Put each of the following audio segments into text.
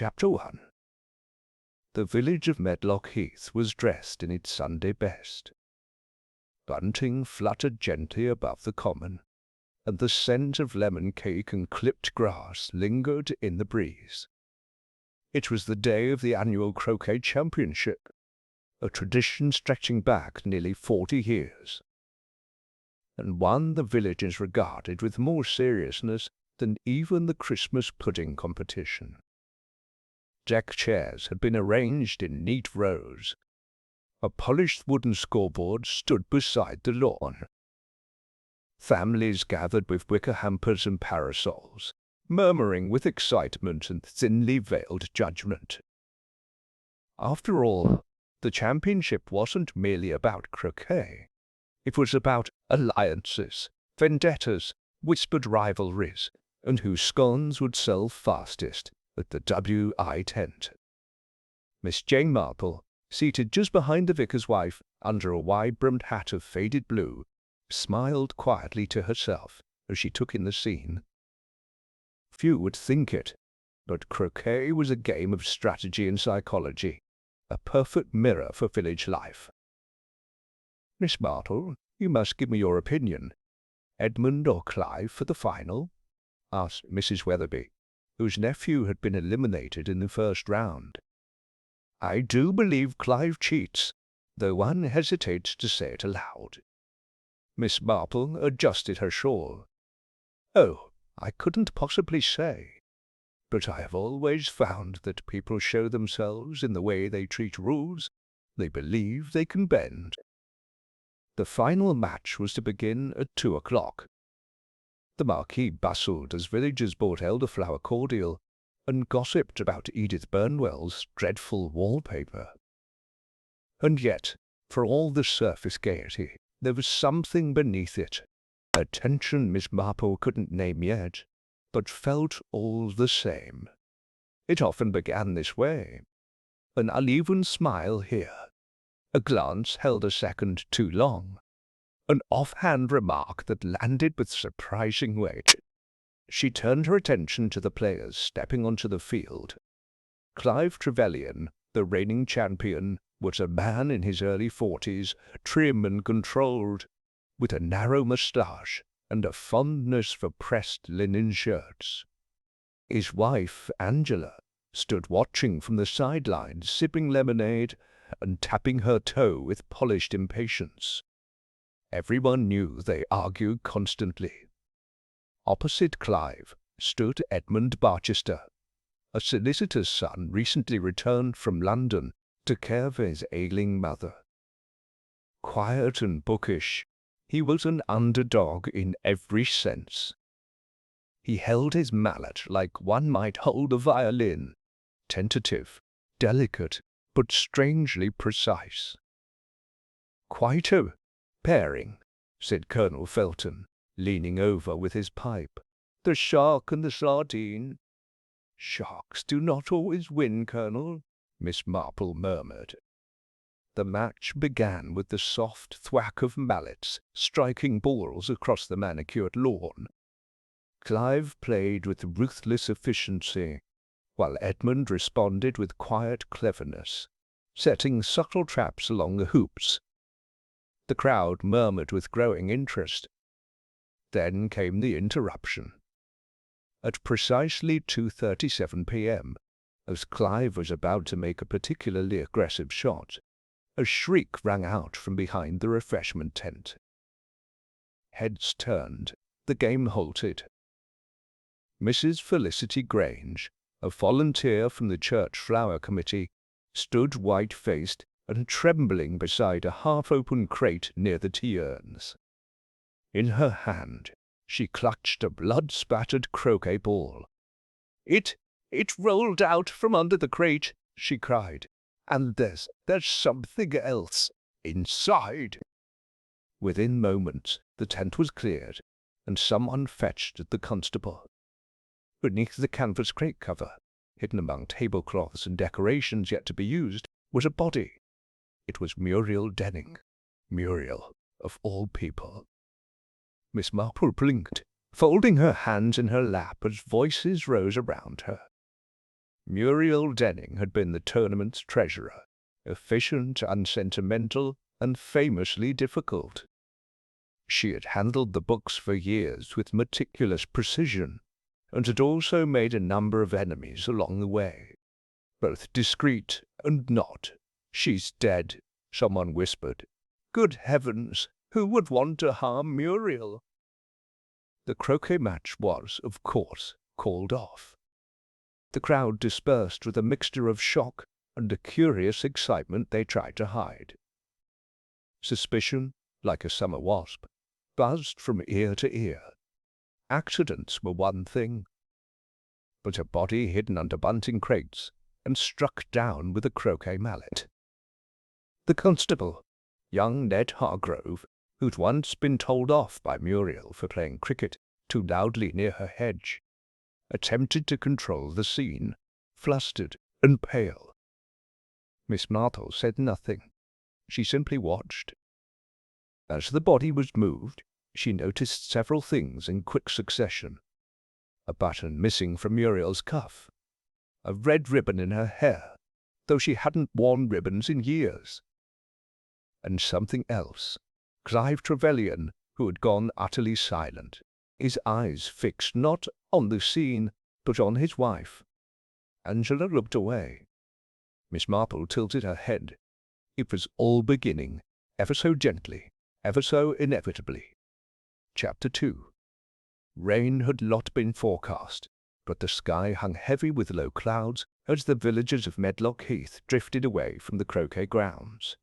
Chapter 1. The village of Medlock Heath was dressed in its Sunday best. Bunting fluttered gently above the common, and the scent of lemon cake and clipped grass lingered in the breeze. It was the day of the annual Croquet Championship, a tradition stretching back nearly 40 years, and one the villagers regarded with more seriousness than even the Christmas pudding competition. Deck chairs had been arranged in neat rows. A polished wooden scoreboard stood beside the lawn. Families gathered with wicker hampers and parasols, murmuring with excitement and thinly veiled judgment. After all, the championship wasn't merely about croquet. It was about alliances, vendettas, whispered rivalries, and whose scones would sell fastest at the W.I. tent. Miss Jane Marple, seated just behind the vicar's wife under a wide-brimmed hat of faded blue, smiled quietly to herself as she took in the scene. Few would think it, but croquet was a game of strategy and psychology, a perfect mirror for village life. "Miss Marple, you must give me your opinion. Edmund or Clive for the final?" asked Mrs. Weatherby, whose nephew had been eliminated in the first round. "I do believe Clive cheats, though one hesitates to say it aloud." Miss Marple adjusted her shawl. "Oh, I couldn't possibly say, but I have always found that people show themselves in the way they treat rules they believe they can bend." The final match was to begin at 2 o'clock. The Marquis bustled as villagers bought elderflower cordial and gossiped about Edith Burnwell's dreadful wallpaper. And yet, for all the surface gaiety, there was something beneath it, a tension Miss Marple couldn't name yet, but felt all the same. It often began this way: an uneven smile here, a glance held a second too long, an offhand remark that landed with surprising weight. She turned her attention to the players stepping onto the field. Clive Trevelyan, the reigning champion, was a man in his early 40s, trim and controlled, with a narrow moustache and a fondness for pressed linen shirts. His wife, Angela, stood watching from the sidelines, sipping lemonade and tapping her toe with polished impatience. Everyone knew they argued constantly. Opposite Clive stood Edmund Barchester, a solicitor's son recently returned from London to care for his ailing mother. Quiet and bookish, he was an underdog in every sense. He held his mallet like one might hold a violin, tentative, delicate, but strangely precise. "Quite a pairing," said Colonel Felton, leaning over with his pipe. "The shark and the sardine." "Sharks do not always win, Colonel," Miss Marple murmured. The match began with the soft thwack of mallets striking balls across the manicured lawn. Clive played with ruthless efficiency, while Edmund responded with quiet cleverness, setting subtle traps along the hoops. The crowd murmured with growing interest. Then came the interruption. At precisely 2:37 p.m., as Clive was about to make a particularly aggressive shot, a shriek rang out from behind the refreshment tent. Heads turned, the game halted. Mrs. Felicity Grange, a volunteer from the Church Flower Committee, stood white-faced and trembling beside a half-open crate near the tea-urns. In her hand, she clutched a blood-spattered croquet ball. It rolled out from under the crate," she cried, "and there's something else inside." Within moments, the tent was cleared, and someone fetched the constable. Beneath the canvas crate cover, hidden among tablecloths and decorations yet to be used, was a body. It was Muriel Denning. Muriel, of all people. Miss Marple blinked, folding her hands in her lap as voices rose around her. Muriel Denning had been the tournament's treasurer, efficient, unsentimental, and famously difficult. She had handled the books for years with meticulous precision, and had also made a number of enemies along the way, both discreet and not. "She's dead," someone whispered. "Good heavens, who would want to harm Muriel?" The croquet match was, of course, called off. The crowd dispersed with a mixture of shock and a curious excitement they tried to hide. Suspicion, like a summer wasp, buzzed from ear to ear. Accidents were one thing, but a body hidden under bunting crates and struck down with a croquet mallet. The constable, young Ned Hargrove, who'd once been told off by Muriel for playing cricket too loudly near her hedge, attempted to control the scene, flustered and pale. Miss Marple said nothing. She simply watched. As the body was moved, she noticed several things in quick succession. A button missing from Muriel's cuff, a red ribbon in her hair, though she hadn't worn ribbons in years. And something else. Clive Trevelyan, who had gone utterly silent, his eyes fixed not on the scene, but on his wife. Angela looked away. Miss Marple tilted her head. It was all beginning, ever so gently, ever so inevitably. Chapter 2. Rain had not been forecast, but the sky hung heavy with low clouds as the villagers of Medlock Heath drifted away from the croquet grounds,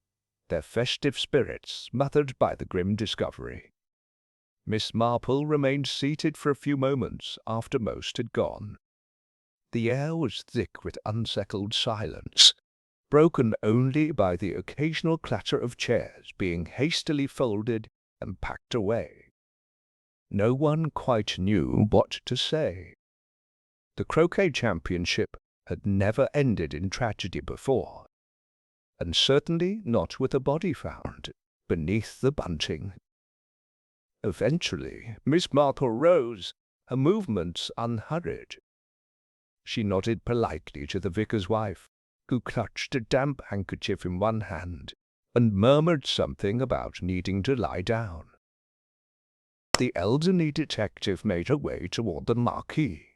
their festive spirits smothered by the grim discovery. Miss Marple remained seated for a few moments after most had gone. The air was thick with unsettled silence, broken only by the occasional clatter of chairs being hastily folded and packed away. No one quite knew what to say. The croquet championship had never ended in tragedy before, and certainly not with a body found beneath the bunting. Eventually, Miss Marple rose, her movements unhurried. She nodded politely to the vicar's wife, who clutched a damp handkerchief in one hand and murmured something about needing to lie down. The elderly detective made her way toward the marquee.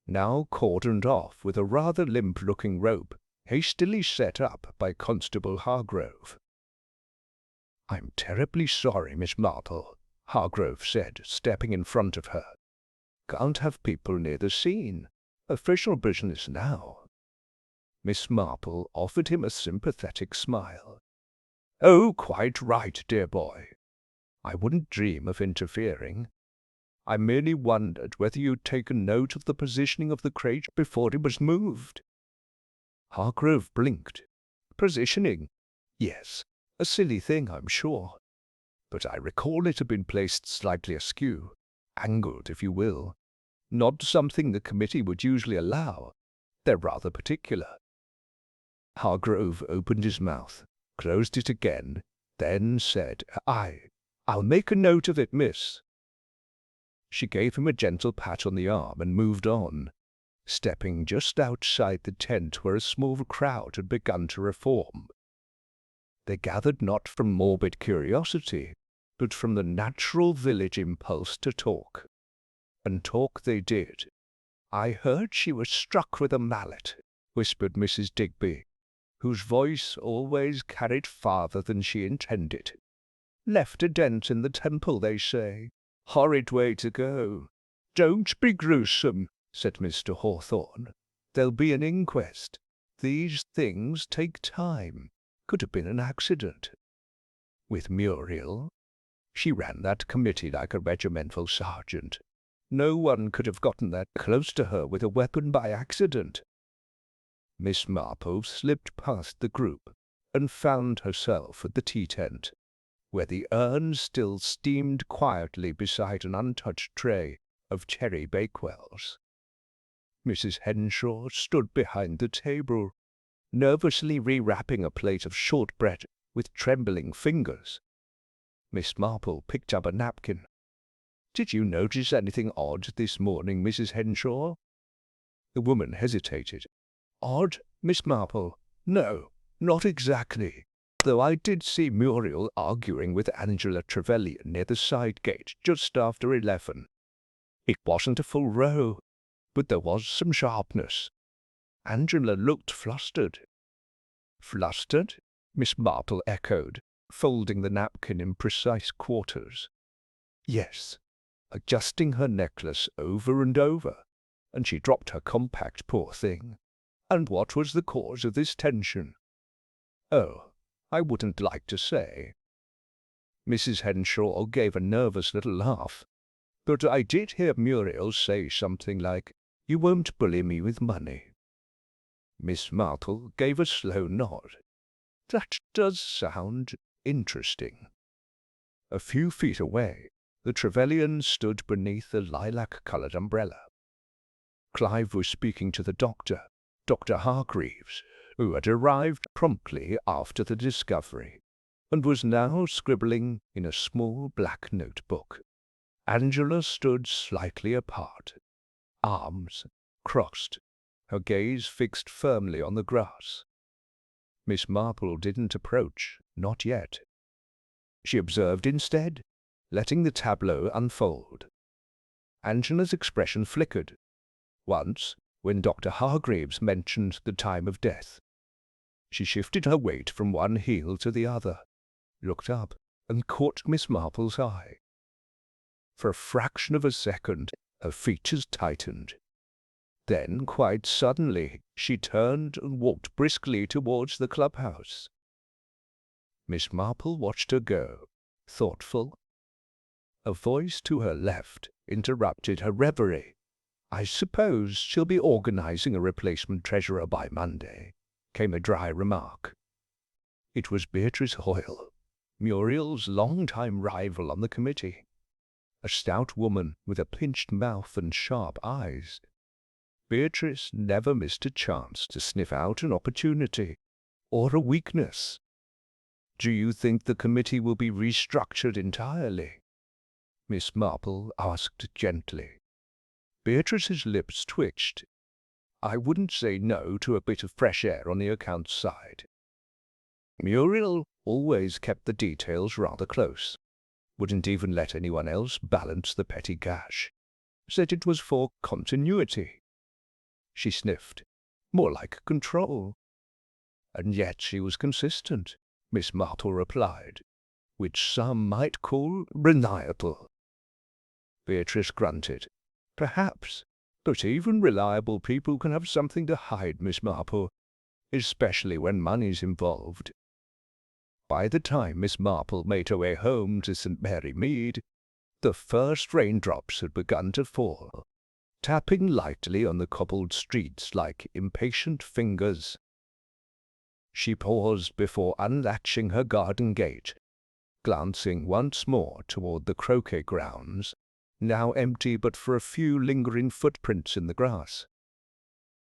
Now cordoned off with a rather limp-looking rope hastily set up by Constable Hargrove. "I'm terribly sorry, Miss Marple," Hargrove said, stepping in front of her. "Can't have people near the scene. Official business now." Miss Marple offered him a sympathetic smile. "Oh, quite right, dear boy. I wouldn't dream of interfering. I merely wondered whether you'd taken note of the positioning of the crate before it was moved." Hargrove blinked. "Positioning? Yes, a silly thing, I'm sure. But I recall it had been placed slightly askew, angled, if you will. Not something the committee would usually allow. They're rather particular." Hargrove opened his mouth, closed it again, then said, I'll make a note of it, miss." She gave him a gentle pat on the arm and moved on, stepping just outside the tent where a small crowd had begun to reform. They gathered not from morbid curiosity, but from the natural village impulse to talk. And talk they did. "I heard she was struck with a mallet," whispered Mrs. Digby, whose voice always carried farther than she intended. "Left a dent in the temple, they say. Horrid way to go." "Don't be gruesome," said Mr. Hawthorne. "There'll be an inquest. These things take time. Could have been an accident." With Muriel, she ran that committee like a regimental sergeant. No one could have gotten that close to her with a weapon by accident. Miss Marple slipped past the group and found herself at the tea-tent, where the urn still steamed quietly beside an untouched tray of cherry bakewells. Mrs. Henshaw stood behind the table, nervously rewrapping a plate of shortbread with trembling fingers. Miss Marple picked up a napkin. Did you notice anything odd this morning, Mrs. Henshaw?" The woman hesitated. "Odd, Miss Marple? No, not exactly, though I did see Muriel arguing with Angela Trevelyan near the side gate just after 11. It wasn't a full row, but there was some sharpness. Angela looked flustered." "Flustered?" Miss Marple echoed, folding the napkin in precise quarters. "Yes, adjusting her necklace over and over, and she dropped her compact, poor thing. And what was the cause of this tension?" "Oh, I wouldn't like to say." Mrs. Henshaw gave a nervous little laugh. "But I did hear Muriel say something like, 'You won't bully me with money.'" Miss Marple gave a slow nod. "That does sound interesting." A few feet away, the Trevelyans stood beneath a lilac-coloured umbrella. Clive was speaking to the doctor, Dr. Hargreaves, who had arrived promptly after the discovery, and was now scribbling in a small black notebook. Angela stood slightly apart, arms crossed, her gaze fixed firmly on the grass. Miss Marple didn't approach, not yet. She observed instead, letting the tableau unfold. Angela's expression flickered. Once, when Dr. Hargreaves mentioned the time of death, she shifted her weight from one heel to the other, looked up, and caught Miss Marple's eye. For a fraction of a second, her features tightened. Then, quite suddenly, she turned and walked briskly towards the clubhouse. Miss Marple watched her go, thoughtful. A voice to her left interrupted her reverie. "I suppose she'll be organizing a replacement treasurer by Monday," came a dry remark. It was Beatrice Hoyle, Muriel's long-time rival on the committee, a stout woman with a pinched mouth and sharp eyes. Beatrice never missed a chance to sniff out an opportunity or a weakness. "Do you think the committee will be restructured entirely?" Miss Marple asked gently. Beatrice's lips twitched. "I wouldn't say no to a bit of fresh air on the accounts side." Muriel always kept the details rather close, wouldn't even let anyone else balance the petty cash, said it was for continuity. She sniffed. "More like control." "And yet she was consistent," Miss Marple replied, "which some might call reliable." Beatrice grunted. "Perhaps, but even reliable people can have something to hide, Miss Marple, especially when money's involved." By the time Miss Marple made her way home to St. Mary Mead, the first raindrops had begun to fall, tapping lightly on the cobbled streets like impatient fingers. She paused before unlatching her garden gate, glancing once more toward the croquet grounds, now empty but for a few lingering footprints in the grass.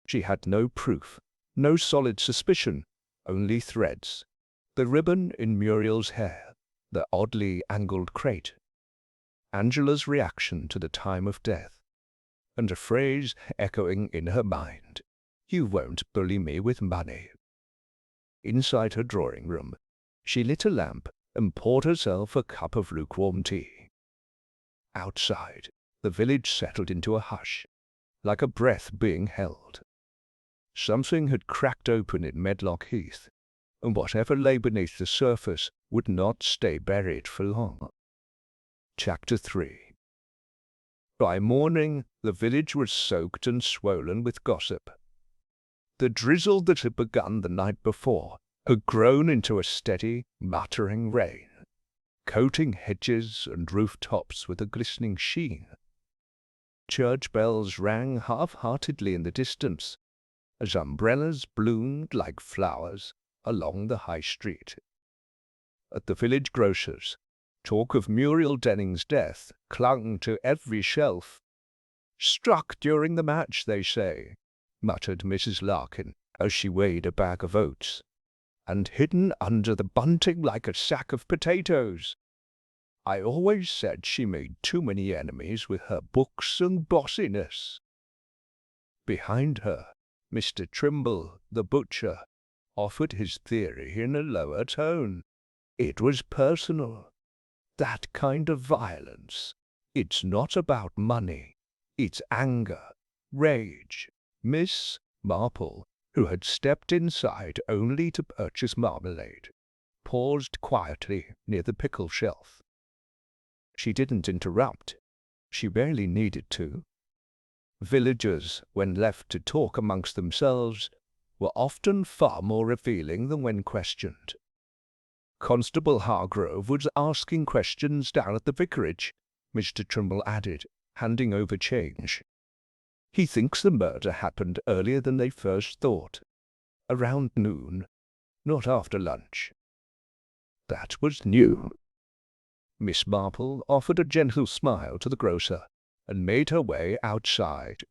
She had no proof, no solid suspicion, only threads. The ribbon in Muriel's hair, the oddly angled crate, Angela's reaction to the time of death, and a phrase echoing in her mind, "You won't bully me with money." Inside her drawing-room, she lit a lamp and poured herself a cup of lukewarm tea. Outside, the village settled into a hush, like a breath being held. Something had cracked open in Medlock Heath, and whatever lay beneath the surface would not stay buried for long. Chapter 3. By morning, the village was soaked and swollen with gossip. The drizzle that had begun the night before had grown into a steady, muttering rain, coating hedges and rooftops with a glistening sheen. Church bells rang half-heartedly in the distance, as umbrellas bloomed like flowers along the high street. At the village grocer's, talk of Muriel Denning's death clung to every shelf. "Struck during the match, they say," muttered Mrs. Larkin as she weighed a bag of oats, "and hidden under the bunting like a sack of potatoes." I always said she made too many enemies with her books and bossiness. Behind her, Mr. Trimble, the butcher, offered his theory in a lower tone. It was personal. That kind of violence. It's not about money. It's anger, rage. Miss Marple, who had stepped inside only to purchase marmalade, paused quietly near the pickle shelf. She didn't interrupt. She barely needed to. Villagers, when left to talk amongst themselves, were often far more revealing than when questioned. Constable Hargrove was asking questions down at the vicarage, Mr. Trimble added, handing over change. He thinks the murder happened earlier than they first thought, around noon, not after lunch. That was new. Miss Marple offered a gentle smile to the grocer and made her way outside,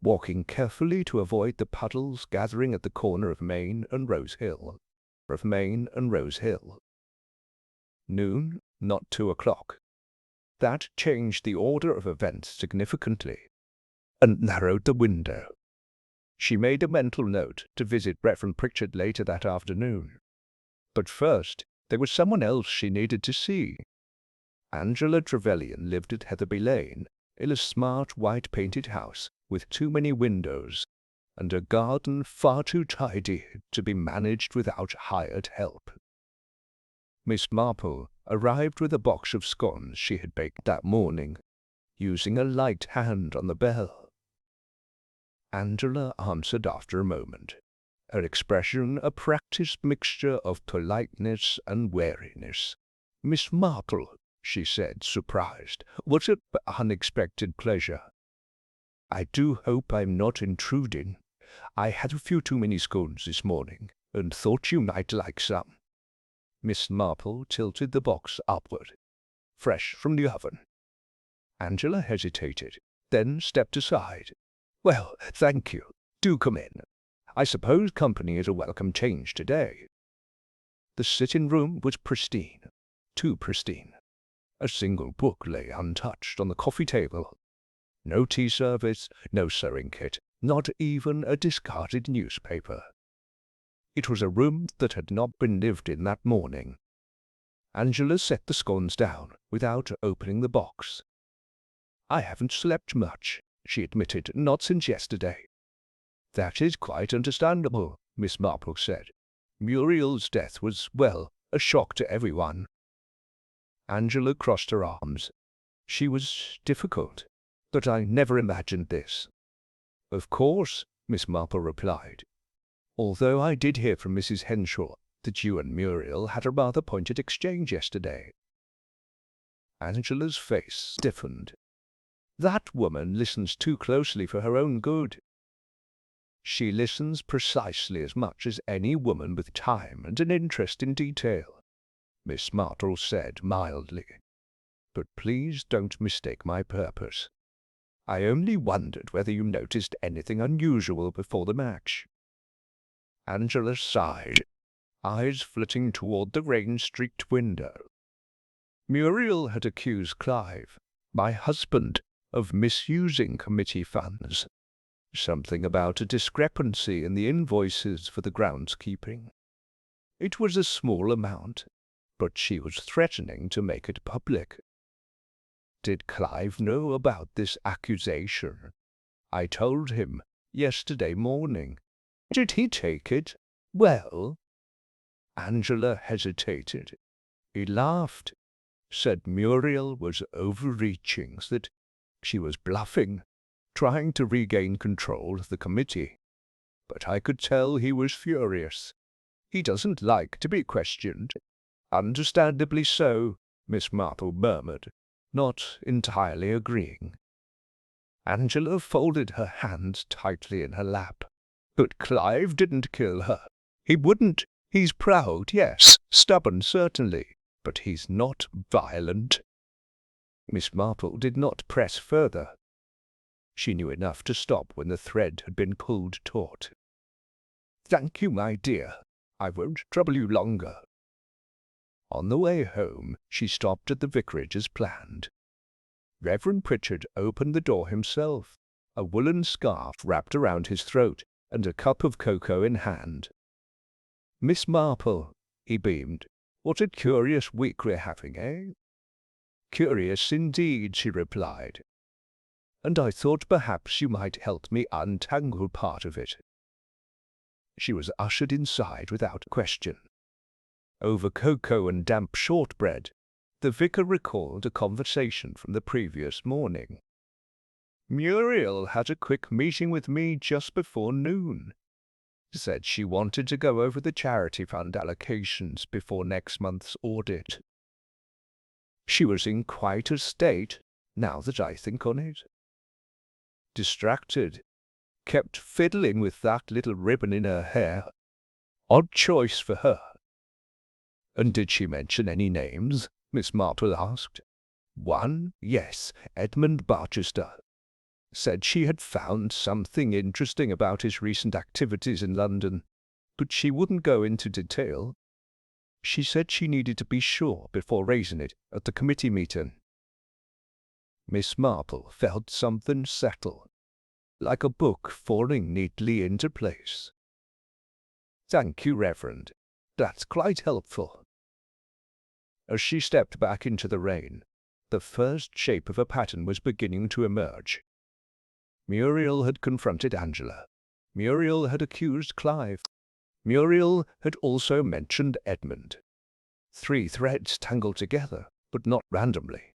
walking carefully to avoid the puddles gathering at the corner of Main and Rose Hill. Noon, not 2 o'clock. That changed the order of events significantly and narrowed the window. She made a mental note to visit Reverend Pritchard later that afternoon. But first, there was someone else she needed to see. Angela Trevelyan lived at Heatherby Lane, in a smart white-painted house with too many windows and a garden far too tidy to be managed without hired help. Miss Marple arrived with a box of scones she had baked that morning, using a light hand on the bell. Angela answered after a moment, her expression a practiced mixture of politeness and wariness. "Miss Marple," she said, surprised. "What an unexpected pleasure. I do hope I'm not intruding. I had a few too many scones this morning, and thought you might like some." Miss Marple tilted the box upward. "Fresh from the oven." Angela hesitated, then stepped aside. "Well, thank you. Do come in. I suppose company is a welcome change today." The sitting-room was pristine, too pristine. A single book lay untouched on the coffee table. No tea service, no sewing kit, not even a discarded newspaper. It was a room that had not been lived in that morning. Angela set the scones down without opening the box. "I haven't slept much," she admitted, "not since yesterday." "That is quite understandable," Miss Marple said. "Muriel's death was, well, a shock to everyone." Angela crossed her arms. "She was difficult, but I never imagined this." "Of course," Miss Marple replied, "although I did hear from Mrs. Henshaw that you and Muriel had a rather pointed exchange yesterday." Angela's face stiffened. "That woman listens too closely for her own good." "She listens precisely as much as any woman with time and an interest in detail," Miss Marple said mildly. "But please don't mistake my purpose. I only wondered whether you noticed anything unusual before the match." Angela sighed, eyes flitting toward the rain-streaked window. "Muriel had accused Clive, my husband, of misusing committee funds. Something about a discrepancy in the invoices for the groundskeeping. It was a small amount, but she was threatening to make it public." "Did Clive know about this accusation?" "I told him yesterday morning." "Did he take it well?" Angela hesitated. "He laughed, said Muriel was overreaching, that she was bluffing, trying to regain control of the committee. But I could tell he was furious. He doesn't like to be questioned." "Understandably so," Miss Marple murmured, not entirely agreeing. Angela folded her hands tightly in her lap. "But Clive didn't kill her. He wouldn't. He's proud, yes, stubborn, certainly, but he's not violent." Miss Marple did not press further. She knew enough to stop when the thread had been pulled taut. "Thank you, my dear. I won't trouble you longer." On the way home, she stopped at the vicarage as planned. Reverend Pritchard opened the door himself, a woolen scarf wrapped around his throat and a cup of cocoa in hand. "Miss Marple," he beamed, "what a curious week we're having, eh?" "Curious indeed," she replied, "and I thought perhaps you might help me untangle part of it." She was ushered inside without question. Over cocoa and damp shortbread, the vicar recalled a conversation from the previous morning. "Muriel had a quick meeting with me just before noon. Said she wanted to go over the charity fund allocations before next month's audit. She was in quite a state, now that I think on it. Distracted. Kept fiddling with that little ribbon in her hair. Odd choice for her." "And did she mention any names?" Miss Marple asked. "One, yes, Edmund Barchester. Said she had found something interesting about his recent activities in London, but she wouldn't go into detail. She said she needed to be sure before raising it at the committee meeting." Miss Marple felt something settle, like a book falling neatly into place. "Thank you, Reverend. That's quite helpful." As she stepped back into the rain, the first shape of a pattern was beginning to emerge. Muriel had confronted Angela. Muriel had accused Clive. Muriel had also mentioned Edmund. 3 threads tangled together, but not randomly.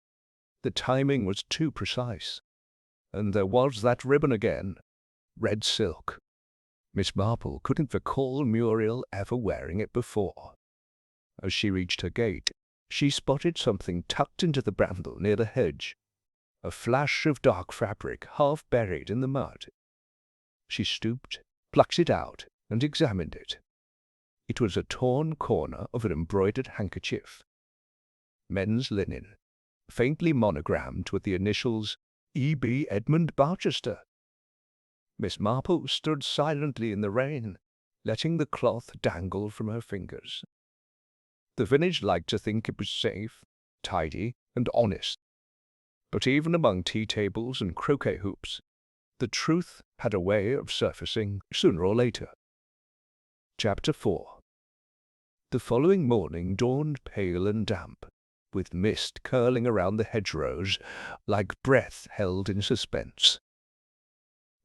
The timing was too precise. And there was that ribbon again. Red silk. Miss Marple couldn't recall Muriel ever wearing it before. As she reached her gate, she spotted something tucked into the bramble near the hedge, a flash of dark fabric half buried in the mud. She stooped, plucked it out, and examined it. It was a torn corner of an embroidered handkerchief. Men's linen, faintly monogrammed with the initials E.B. Edmund Barchester. Miss Marple stood silently in the rain, letting the cloth dangle from her fingers. The village liked to think it was safe, tidy, and honest. But even among tea tables and croquet hoops, the truth had a way of surfacing sooner or later. Chapter 4. The following morning dawned pale and damp, with mist curling around the hedgerows like breath held in suspense.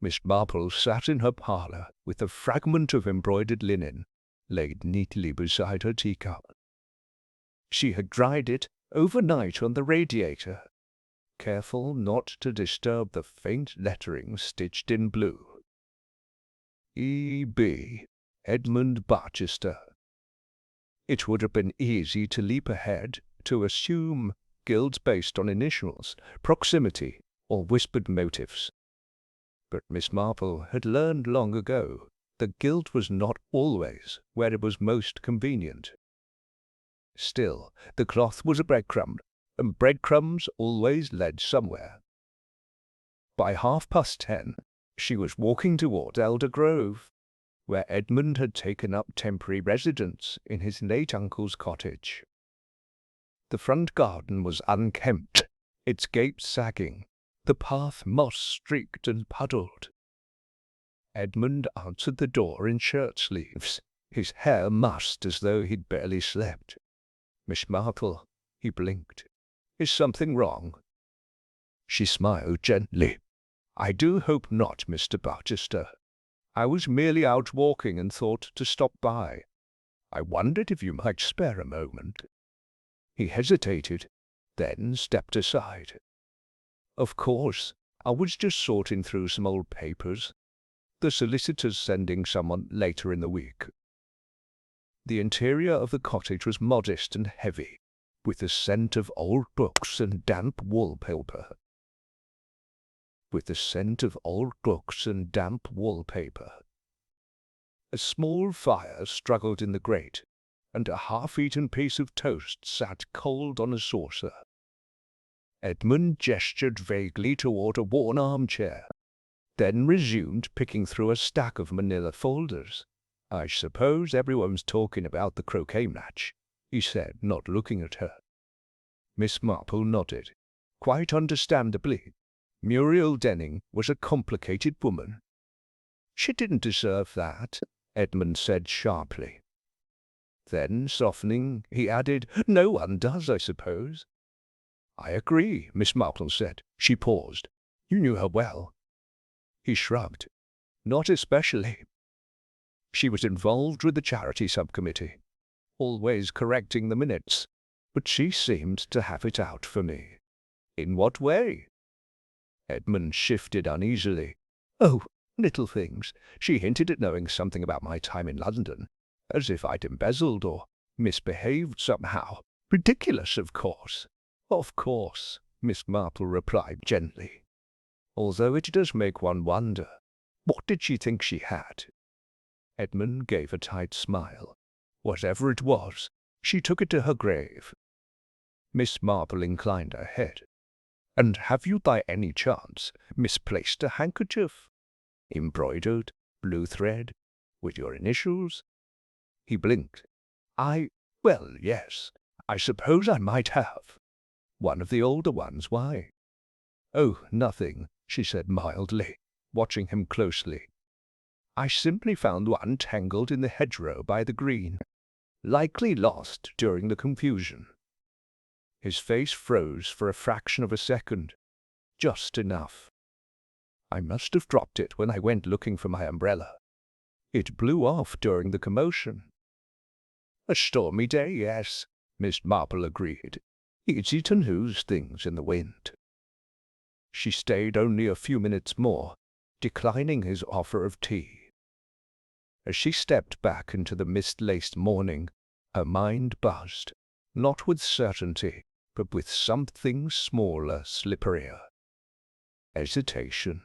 Miss Marple sat in her parlour with a fragment of embroidered linen laid neatly beside her teacup. She had dried it overnight on the radiator, careful not to disturb the faint lettering stitched in blue. E.B. Edmund Barchester. It would have been easy to leap ahead to assume guilt based on initials, proximity, or whispered motives. But Miss Marple had learned long ago that guilt was not always where it was most convenient. Still, the cloth was a breadcrumb, and breadcrumbs always led somewhere. By 10:30, she was walking toward Elder Grove, where Edmund had taken up temporary residence in his late uncle's cottage. The front garden was unkempt, its gates sagging, the path moss-streaked and puddled. Edmund answered the door in shirt-sleeves, his hair mussed as though he'd barely slept. "Miss Marple," he blinked. "Is something wrong?" She smiled gently. "I do hope not, Mr. Barchester. I was merely out walking and thought to stop by. I wondered if you might spare a moment." He hesitated, then stepped aside. "Of course, I was just sorting through some old papers. The solicitor's sending someone later in the week." The interior of the cottage was modest and heavy, with the scent of old books and damp wallpaper. A small fire struggled in the grate, and a half-eaten piece of toast sat cold on a saucer. Edmund gestured vaguely toward a worn armchair, then resumed picking through a stack of manila folders. "I suppose everyone's talking about the croquet match," he said, not looking at her. Miss Marple nodded. Quite understandably. Muriel Denning was a complicated woman. She didn't deserve that, Edmund said sharply. Then, softening, he added, No one does, I suppose. I agree, Miss Marple said. She paused. You knew her well. He shrugged. Not especially. She was involved with the charity subcommittee, always correcting the minutes, but she seemed to have it out for me. In what way? Edmund shifted uneasily. Oh, little things. She hinted at knowing something about my time in London, as if I'd embezzled or misbehaved somehow. Ridiculous, of course. Of course, Miss Marple replied gently. Although it does make one wonder, what did she think she had? Edmund gave a tight smile. Whatever it was, she took it to her grave. Miss Marple inclined her head. And have you by any chance misplaced a handkerchief? Embroidered, blue thread, with your initials? He blinked. Well, yes, I suppose I might have. One of the older ones, why? Oh, nothing, she said mildly, watching him closely. I simply found one tangled in the hedgerow by the green, likely lost during the confusion. His face froze for a fraction of a second. Just enough. I must have dropped it when I went looking for my umbrella. It blew off during the commotion. A stormy day, yes, Miss Marple agreed. Easy to lose things in the wind. She stayed only a few minutes more, declining his offer of tea. As she stepped back into the mist-laced morning, her mind buzzed, not with certainty, but with something smaller, slipperier. Hesitation.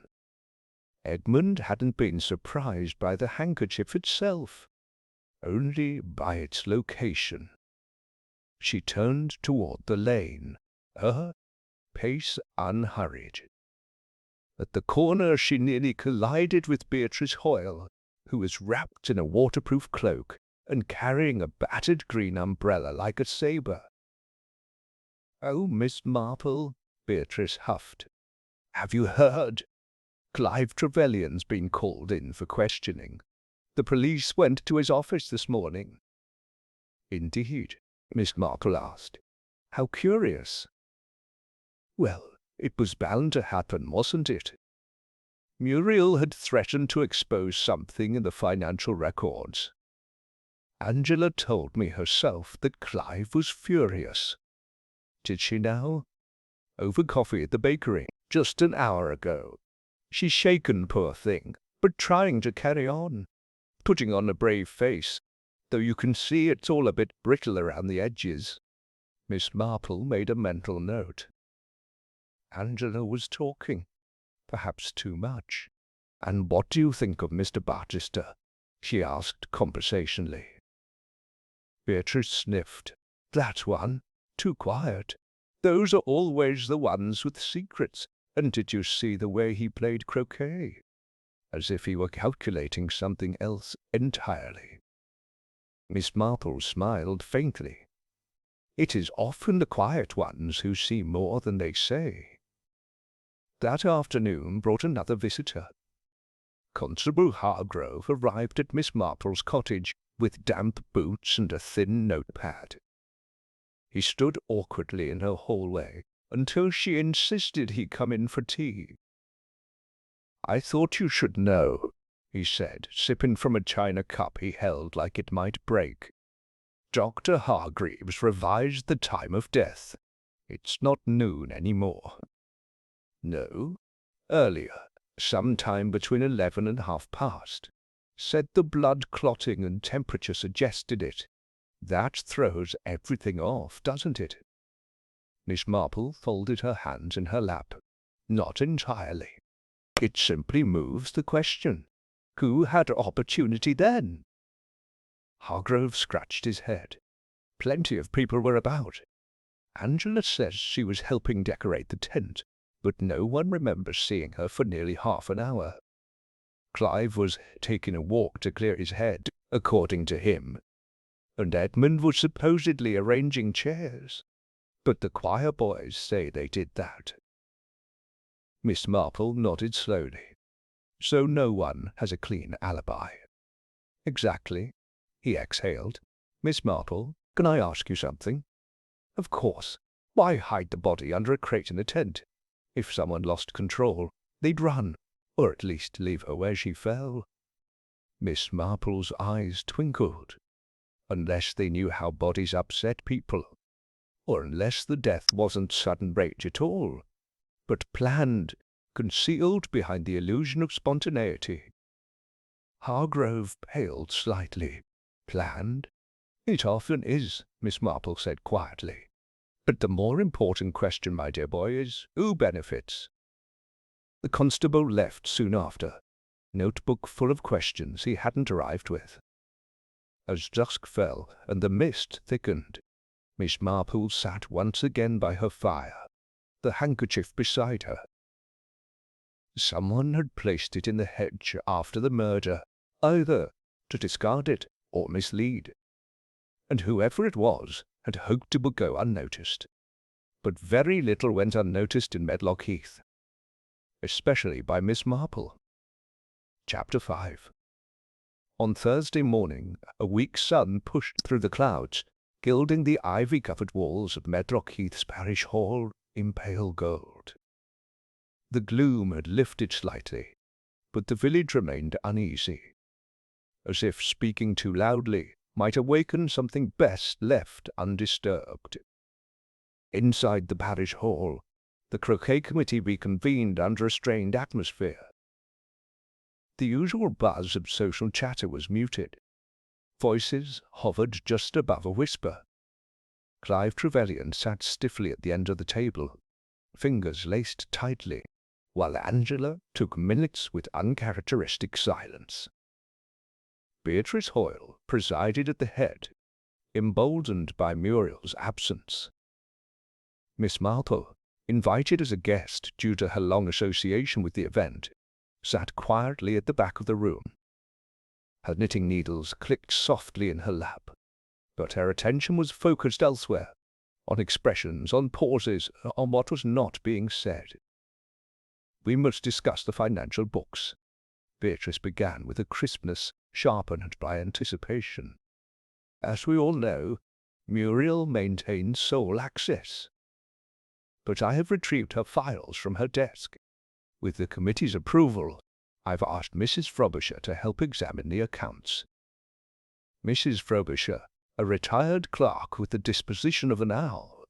Edmund hadn't been surprised by the handkerchief itself, only by its location. She turned toward the lane, her pace unhurried. At the corner she nearly collided with Beatrice Hoyle, who was wrapped in a waterproof cloak and carrying a battered green umbrella like a sabre. Oh, Miss Marple, Beatrice huffed. Have you heard? Clive Trevelyan's been called in for questioning. The police went to his office this morning. Indeed, Miss Marple asked. How curious. Well, it was bound to happen, wasn't it? Muriel had threatened to expose something in the financial records. Angela told me herself that Clive was furious. Did she now? Over coffee at the bakery, just an hour ago. She's shaken, poor thing, but trying to carry on, putting on a brave face, though you can see it's all a bit brittle around the edges. Miss Marple made a mental note. Angela was talking, perhaps too much. And what do you think of Mr. Barchester? She asked conversationally. Beatrice sniffed. That one. Too quiet. Those are always the ones with secrets. And did you see the way he played croquet? As if he were calculating something else entirely. Miss Marple smiled faintly. It is often the quiet ones who see more than they say. That afternoon brought another visitor. Constable Hargrove arrived at Miss Marple's cottage with damp boots and a thin notepad. He stood awkwardly in her hallway until she insisted he come in for tea. I thought you should know, he said, sipping from a china cup he held like it might break. Dr. Hargreaves revised the time of death. It's not noon any more. No, earlier, sometime between 11 and past. Said the blood clotting and temperature suggested it. That throws everything off, doesn't it? Miss Marple folded her hands in her lap. Not entirely. It simply moves the question. Who had opportunity then? Hargrove scratched his head. Plenty of people were about. Angela says she was helping decorate the tent, but no one remembers seeing her for nearly half an hour. Clive was taking a walk to clear his head, according to him. and Edmund was supposedly arranging chairs, but the choir boys say they did that." Miss Marple nodded slowly. "So no one has a clean alibi." "Exactly." He exhaled. "Miss Marple, can I ask you something?" "Of course. Why hide the body under a crate in a tent? If someone lost control, they'd run, or at least leave her where she fell." Miss Marple's eyes twinkled. "Unless they knew how bodies upset people, or unless the death wasn't sudden rage at all, but planned, concealed behind the illusion of spontaneity." Hargrove paled slightly. "Planned? It often is," Miss Marple said quietly. "But the more important question, my dear boy, is who benefits?" The constable left soon after, notebook full of questions he hadn't arrived with. As dusk fell and the mist thickened, Miss Marple sat once again by her fire, the handkerchief beside her. Someone had placed it in the hedge after the murder, either to discard it or mislead, and whoever it was had hoped it would go unnoticed. But very little went unnoticed in Medlock Heath, especially by Miss Marple. Chapter 5. On Thursday morning, a weak sun pushed through the clouds, gilding the ivy-covered walls of Medlock Heath's parish hall in pale gold. The gloom had lifted slightly, but the village remained uneasy, as if speaking too loudly might awaken something best left undisturbed. Inside the parish hall, the Croquet committee reconvened under a strained atmosphere. The usual buzz of social chatter was muted. Voices hovered just above a whisper. Clive Trevelyan sat stiffly at the end of the table, fingers laced tightly, while Angela took minutes with uncharacteristic silence. Beatrice Hoyle presided at the head, emboldened by Muriel's absence. Miss Marple, invited as a guest due to her long association with the event, sat quietly at the back of the room. Her knitting needles clicked softly in her lap, but her attention was focused elsewhere, on expressions, on pauses, on what was not being said. "We must discuss the financial books," Beatrice began with a crispness sharpened by anticipation. "As we all know, Muriel maintains sole access. But I have retrieved her files from her desk. With the committee's approval, I've asked Mrs. Frobisher to help examine the accounts." Mrs. Frobisher, a retired clerk with the disposition of an owl,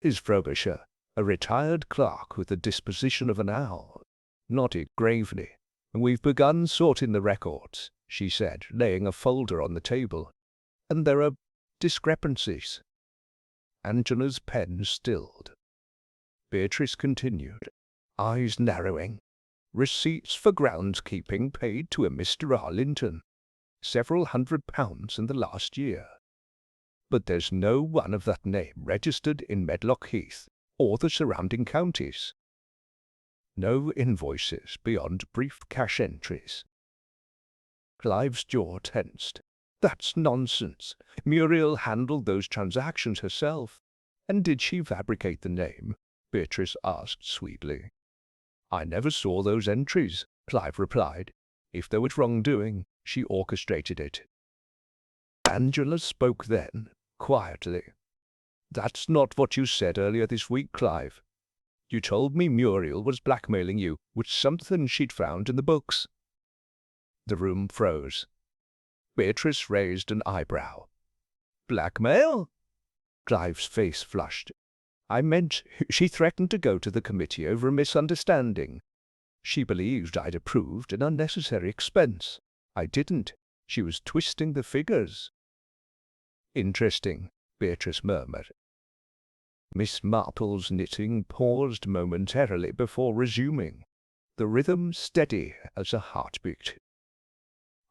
nodded gravely. "We've begun sorting the records," she said, laying a folder on the table, "and there are discrepancies." Angela's pen stilled. Beatrice continued, eyes narrowing. "Receipts for groundskeeping paid to a Mr. Arlington, several £100 in the last year. But there's no one of that name registered in Medlock Heath or the surrounding counties. No invoices beyond brief cash entries." Clive's jaw tensed. "That's nonsense. Muriel handled those transactions herself." "And did she fabricate the name?" Beatrice asked sweetly. "I never saw those entries," Clive replied. "If there was wrongdoing, she orchestrated it." Angela spoke then, quietly. "That's not what you said earlier this week, Clive. You told me Muriel was blackmailing you with something she'd found in the books." The room froze. Beatrice raised an eyebrow. "Blackmail?" Clive's face flushed. "I meant she threatened to go to the committee over a misunderstanding. She believed I'd approved an unnecessary expense. I didn't. She was twisting the figures." "Interesting," Beatrice murmured. Miss Marple's knitting paused momentarily before resuming, the rhythm steady as a heartbeat.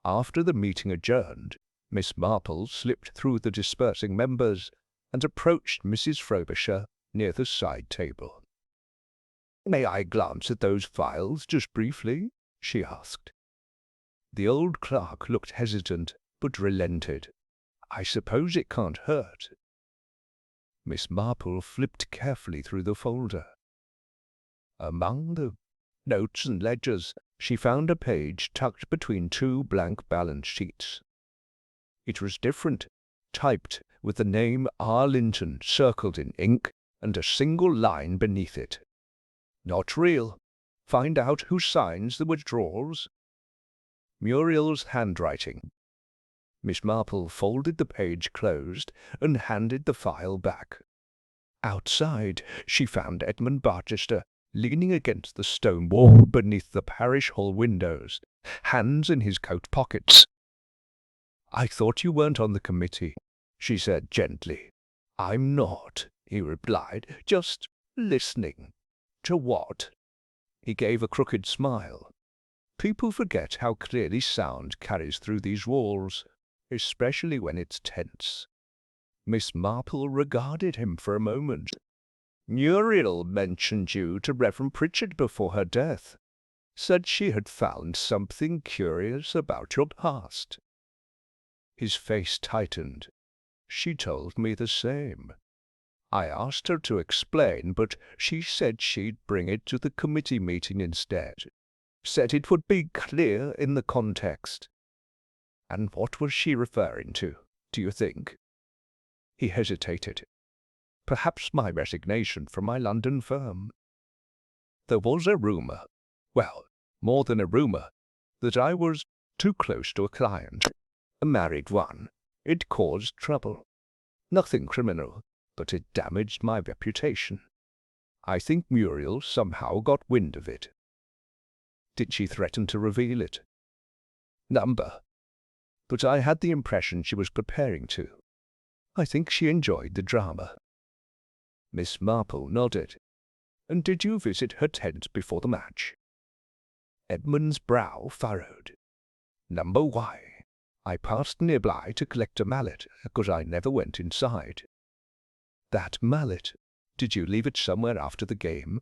After the meeting adjourned, Miss Marple slipped through the dispersing members and approached Mrs. Frobisher near the side table. "May I glance at those files just briefly?" she asked. The old clerk looked hesitant, but relented. I suppose it can't hurt. Miss Marple flipped carefully through the folder. Among the notes and ledgers, she found a page tucked between two blank balance sheets. It was different, typed with the name Arlington circled in ink and a single line beneath it. Not real. Find out who signs the withdrawals. Muriel's handwriting. Miss Marple folded the page closed and handed the file back. Outside, she found Edmund Barchester leaning against the stone wall beneath the parish hall windows, hands in his coat pockets. "I thought you weren't on the committee," she said gently. "I'm not," he replied, "just listening." "To what?" He gave a crooked smile. "People forget how clearly sound carries through these walls, especially when it's tense." Miss Marple regarded him for a moment. "Muriel mentioned you to Reverend Pritchard before her death. Said she had found something curious about your past." His face tightened. "She told me the same. I asked her to explain, but she said she'd bring it to the committee meeting instead. Said it would be clear in the context." "And what was she referring to, do you think?" He hesitated. "Perhaps my resignation from my London firm. There was a rumour, well, more than a rumour, that I was too close to a client, a married one. It caused trouble. Nothing criminal, but it damaged my reputation. I think Muriel somehow got wind of it." "Did she threaten to reveal it?" "Number. But I had the impression she was preparing to. I think she enjoyed the drama." Miss Marple nodded. "And did you visit her tent before the match?" Edmund's brow furrowed. "Number Y. I passed nearby to collect a mallet, because I never went inside." "That mallet? Did you leave it somewhere after the game?"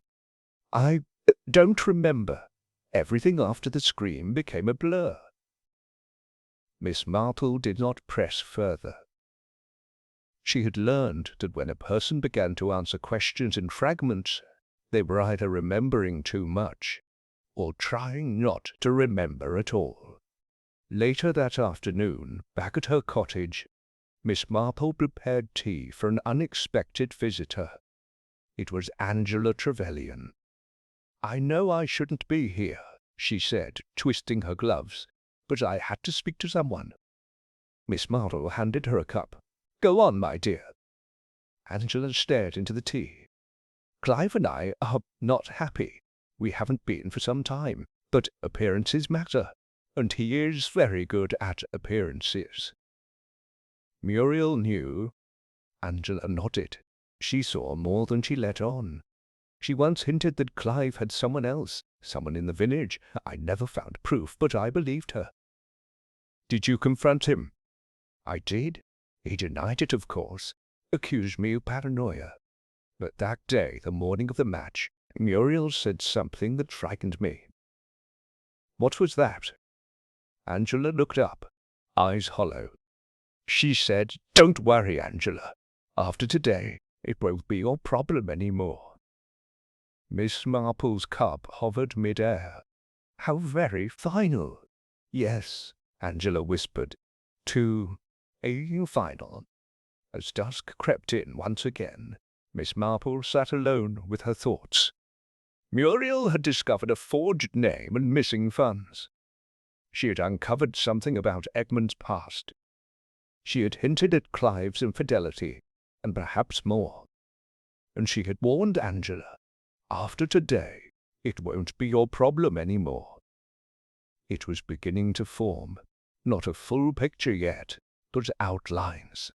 "I don't remember. Everything after the scream became a blur." Miss Marple did not press further. She had learned that when a person began to answer questions in fragments, they were either remembering too much or trying not to remember at all. Later that afternoon, back at her cottage, Miss Marple prepared tea for an unexpected visitor. It was Angela Trevelyan. "I know I shouldn't be here," she said, twisting her gloves, "but I had to speak to someone." Miss Marple handed her a cup. "Go on, my dear." Angela stared into the tea. "Clive and I are not happy. We haven't been for some time, but appearances matter, and he is very good at appearances." Muriel knew. Angela nodded. She saw more than she let on. She once hinted that Clive had someone else, someone in the village. I never found proof, but I believed her. "Did you confront him?" "I did. He denied it, of course. Accused me of paranoia. But that day, the morning of the match, Muriel said something that frightened me." "What was that?" Angela looked up, eyes hollow. "She said, 'Don't worry, Angela. After today, it won't be your problem any more.'" Miss Marple's cup hovered mid-air. "How very final." "Yes," Angela whispered, "to a final." As dusk crept in once again, Miss Marple sat alone with her thoughts. Muriel had discovered a forged name and missing funds. She had uncovered something about Egmont's past. She had hinted at Clive's infidelity, and perhaps more. And she had warned Angela, "After today, it won't be your problem any more." It was beginning to form, not a full picture yet, but outlines.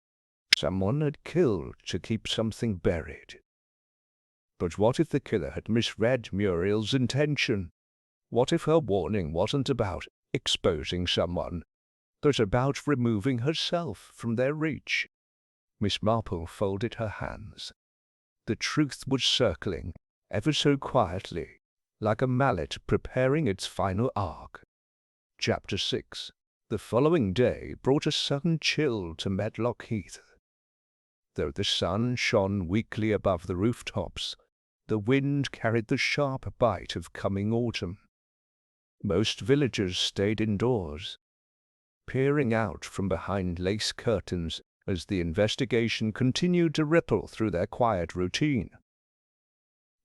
Someone had killed to keep something buried. But what if the killer had misread Muriel's intention? What if her warning wasn't about exposing someone, but about removing herself from their reach? Miss Marple folded her hands. The truth was circling, ever so quietly, like a mallet preparing its final arc. Chapter 6. The following day brought a sudden chill to Medlock Heath. Though the sun shone weakly above the rooftops, the wind carried the sharp bite of coming autumn. Most villagers stayed indoors, peering out from behind lace curtains as the investigation continued to ripple through their quiet routine.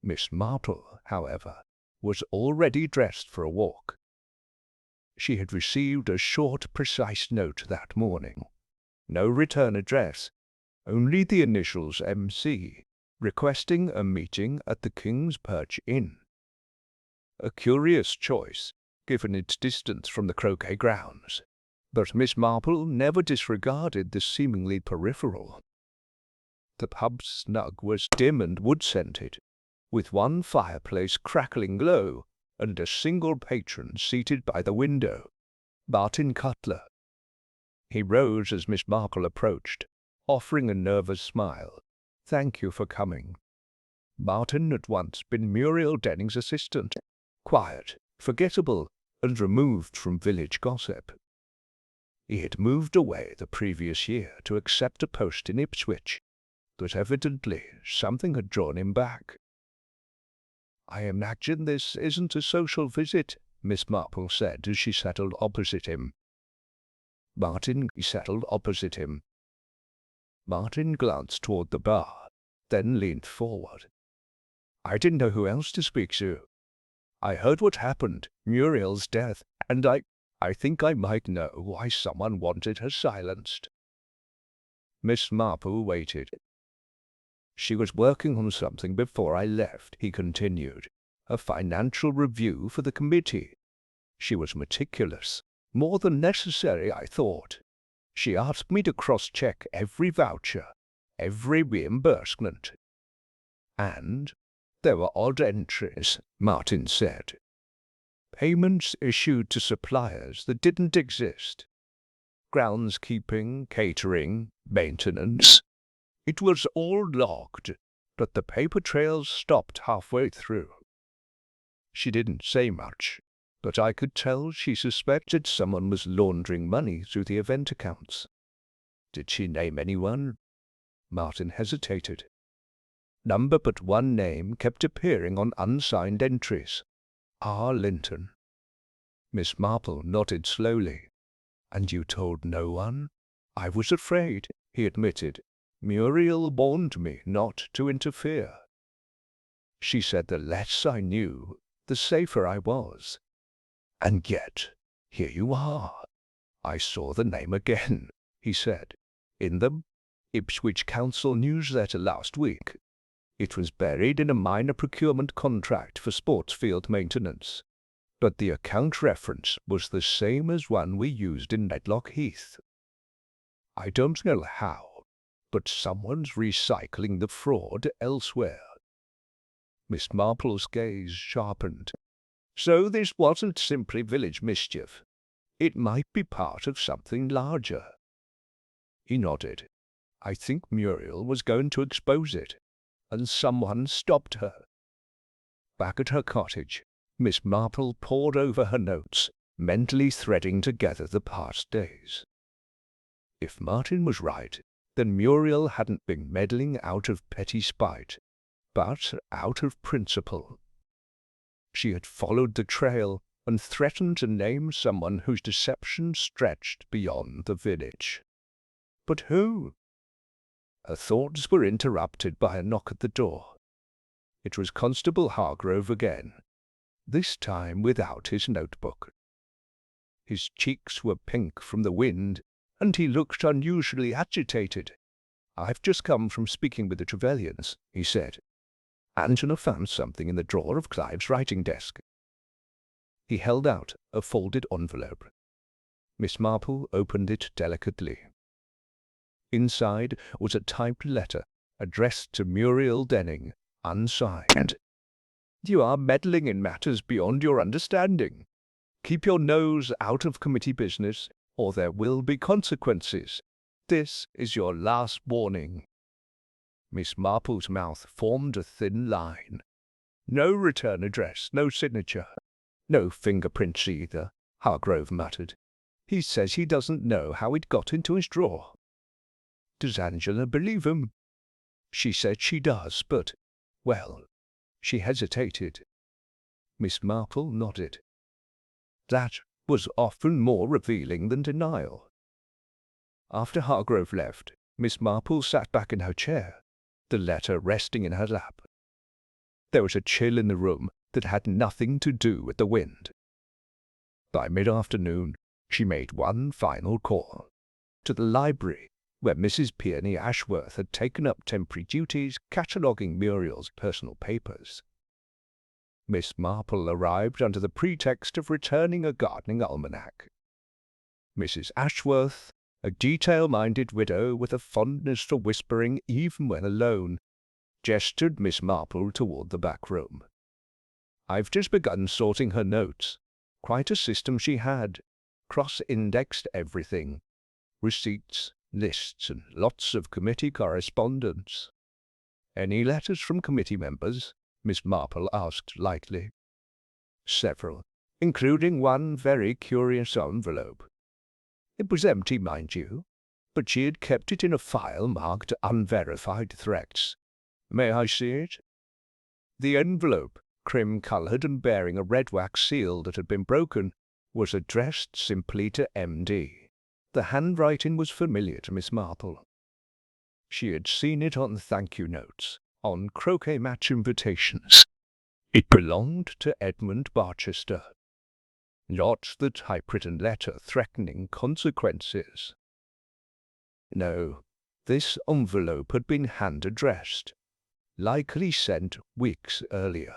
Miss Marple, however, was already dressed for a walk. She had received a short, precise note that morning. No return address, only the initials MC, requesting a meeting at the King's Perch Inn. A curious choice, given its distance from the croquet grounds, but Miss Marple never disregarded the seemingly peripheral. The pub's snug was dim and wood-scented, with one fireplace crackling low and a single patron seated by the window, Martin Cutler. He rose as Miss Marple approached, offering a nervous smile. "Thank you for coming." Martin had once been Muriel Denning's assistant, quiet, forgettable, and removed from village gossip. He had moved away the previous year to accept a post in Ipswich, but evidently something had drawn him back. "I imagine this isn't a social visit," Miss Marple said as she settled opposite him. Martin glanced toward the bar, then leaned forward. "I didn't know who else to speak to. I heard what happened, Muriel's death, and I think I might know why someone wanted her silenced." Miss Marple waited. "She was working on something before I left," he continued. "A financial review for the committee. She was meticulous, more than necessary, I thought. She asked me to cross-check every voucher, every reimbursement. And there were odd entries," Martin said. "Payments issued to suppliers that didn't exist. Groundskeeping, catering, maintenance. It was all logged, but the paper trails stopped halfway through. She didn't say much, but I could tell she suspected someone was laundering money through the event accounts." "Did she name anyone?" Martin hesitated. Number but one name kept appearing on unsigned entries. R. Linton. Miss Marple nodded slowly. "And you told no one?" "I was afraid," he admitted. "Muriel warned me not to interfere. She said the less I knew, the safer I was. And yet, here you are." "I saw the name again," he said, "in the Ipswich Council newsletter last week. It was buried in a minor procurement contract for sports field maintenance, but the account reference was the same as one we used in Medlock Heath. I don't know how, but someone's recycling the fraud elsewhere." Miss Marple's gaze sharpened. "So this wasn't simply village mischief. It might be part of something larger." He nodded. "I think Muriel was going to expose it, and someone stopped her." Back at her cottage, Miss Marple pored over her notes, mentally threading together the past days. If Martin was right, then Muriel hadn't been meddling out of petty spite, but out of principle. She had followed the trail and threatened to name someone whose deception stretched beyond the village. But who? Her thoughts were interrupted by a knock at the door. It was Constable Hargrove again, this time without his notebook. His cheeks were pink from the wind, and he looked unusually agitated. "I've just come from speaking with the Trevelyan's," he said. "Angela found something in the drawer of Clive's writing desk." He held out a folded envelope. Miss Marple opened it delicately. Inside was a typed letter addressed to Muriel Denning, unsigned. "You are meddling in matters beyond your understanding. Keep your nose out of committee business, or there will be consequences. This is your last warning." Miss Marple's mouth formed a thin line. "No return address, no signature, no fingerprints either," Hargrove muttered. He says he doesn't know how it got into his drawer. Does Angela believe him? She said she does, but, well, she hesitated. Miss Marple nodded. That was often more revealing than denial. After Hargrove left, Miss Marple sat back in her chair, the letter resting in her lap. There was a chill in the room that had nothing to do with the wind. By mid-afternoon, she made one final call, to the library, where Mrs. Peony Ashworth had taken up temporary duties cataloguing Muriel's personal papers. Miss Marple arrived under the pretext of returning a gardening almanac. Mrs. Ashworth, a detail-minded widow with a fondness for whispering even when alone, gestured Miss Marple toward the back room. I've just begun sorting her notes. Quite a system she had. Cross-indexed everything. Receipts, lists, and lots of committee correspondence. Any letters from committee members? Miss Marple asked lightly. Several, including one very curious envelope. It was empty, mind you, but she had kept it in a file marked Unverified Threats. May I see it? The envelope, cream-coloured and bearing a red wax seal that had been broken, was addressed simply to M.D. The handwriting was familiar to Miss Marple. She had seen it on thank-you notes, on croquet match invitations. It belonged to Edmund Barchester. Not the typewritten letter threatening consequences. No, this envelope had been hand-addressed, likely sent weeks earlier.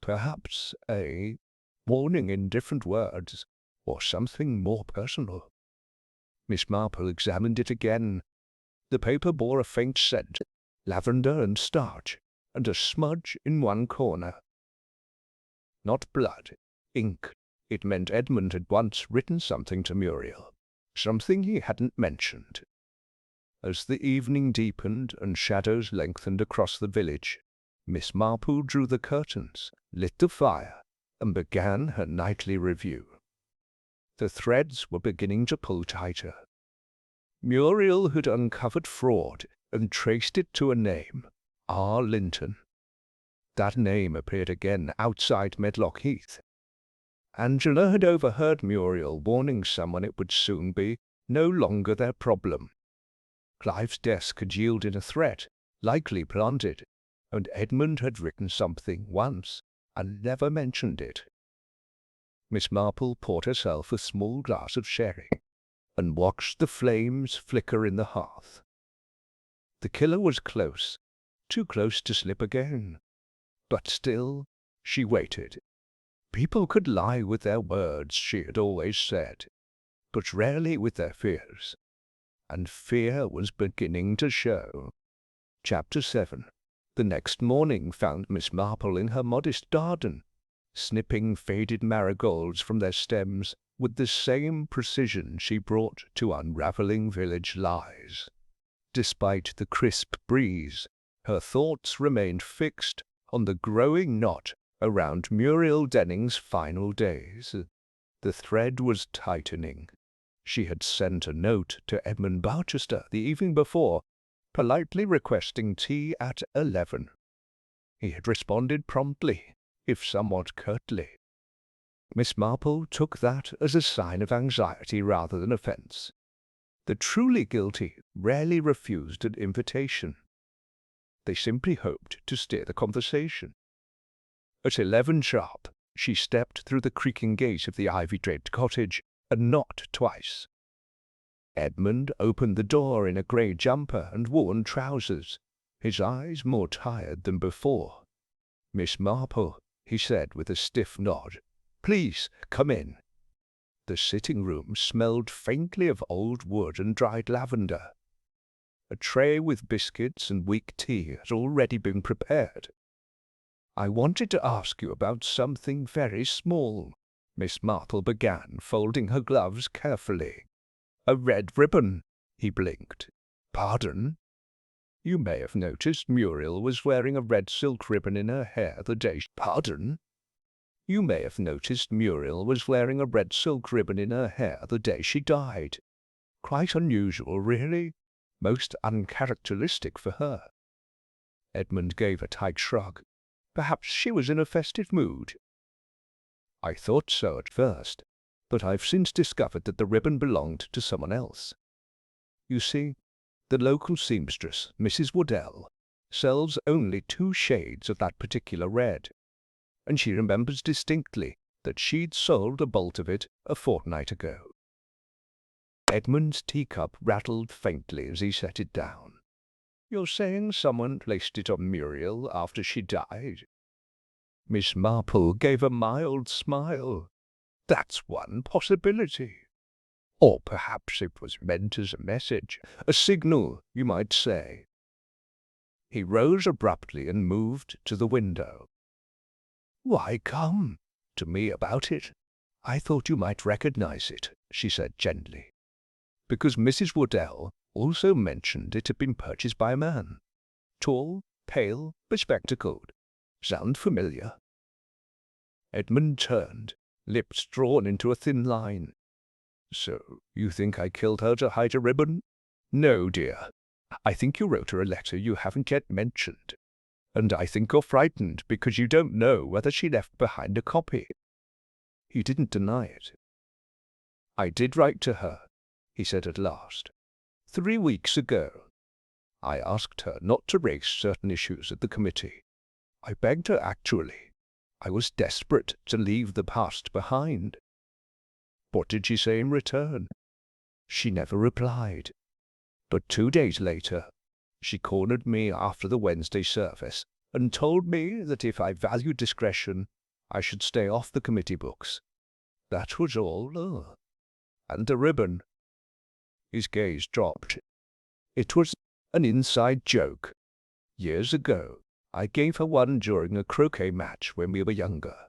Perhaps a warning in different words, or something more personal. Miss Marple examined it again. The paper bore a faint scent, lavender and starch, and a smudge in one corner. Not blood, ink. It meant Edmund had once written something to Muriel, something he hadn't mentioned. As the evening deepened and shadows lengthened across the village, Miss Marple drew the curtains, lit the fire, and began her nightly review. The threads were beginning to pull tighter. Muriel had uncovered fraud and traced it to a name, R. Linton. That name appeared again outside Medlock Heath. Angela had overheard Muriel warning someone it would soon be no longer their problem. Clive's desk had yielded a threat, likely planted, and Edmund had written something once and never mentioned it. Miss Marple poured herself a small glass of sherry and watched the flames flicker in the hearth. The killer was close, too close to slip again. But still, she waited. People could lie with their words, she had always said, but rarely with their fears. And fear was beginning to show. Chapter 7. The next morning found Miss Marple in her modest garden, snipping faded marigolds from their stems with the same precision she brought to unravelling village lies. Despite the crisp breeze, her thoughts remained fixed on the growing knot around Muriel Denning's final days. The thread was tightening. She had sent a note to Edmund Barchester the evening before, politely requesting tea at 11. He had responded promptly, if somewhat curtly. Miss Marple took that as a sign of anxiety rather than offence. The truly guilty rarely refused an invitation. They simply hoped to steer the conversation. At 11 sharp, she stepped through the creaking gate of the ivy-draped cottage and knocked twice. Edmund opened the door in a grey jumper and worn trousers, his eyes more tired than before. "Miss Marple," he said with a stiff nod. "Please, come in." The sitting-room smelled faintly of old wood and dried lavender. A tray with biscuits and weak tea had already been prepared. "I wanted to ask you about something very small," Miss Marple began, folding her gloves carefully. "A red ribbon," he blinked. "Pardon?" "You may have noticed Muriel was wearing a red silk ribbon in her hair the day—" "Pardon?" You may have noticed Muriel was wearing a red silk ribbon in her hair the day she died. Quite unusual, really. Most uncharacteristic for her." Edmund gave a tight shrug. Perhaps she was in a festive mood. "I thought so at first, but I've since discovered that the ribbon belonged to someone else. You see, the local seamstress, Mrs. Waddell, sells only 2 shades of that particular red, and she remembers distinctly that she'd sold a bolt of it a fortnight ago." Edmund's teacup rattled faintly as he set it down. "You're saying someone placed it on Muriel after she died?" Miss Marple gave a mild smile. "That's one possibility. Or perhaps it was meant as a message, a signal, you might say." He rose abruptly and moved to the window. "Why come to me about it? I thought you might recognize it," she said gently. "Because Mrs. Waddell also mentioned it had been purchased by a man. Tall, pale, bespectacled. Sound familiar?" Edmund turned, lips drawn into a thin line. "So you think I killed her to hide a ribbon?" "No, dear. I think you wrote her a letter you haven't yet mentioned. And I think you're frightened because you don't know whether she left behind a copy." He didn't deny it. "I did write to her," he said at last. 3 weeks ago. I asked her not to raise certain issues at the committee. I begged her, actually. I was desperate to leave the past behind." "What did she say in return?" "She never replied. But 2 days later, she cornered me after the Wednesday service and told me that if I valued discretion, I should stay off the committee books. That was all. And the ribbon." His gaze dropped. "It was an inside joke. Years ago, I gave her one during a croquet match when we were younger.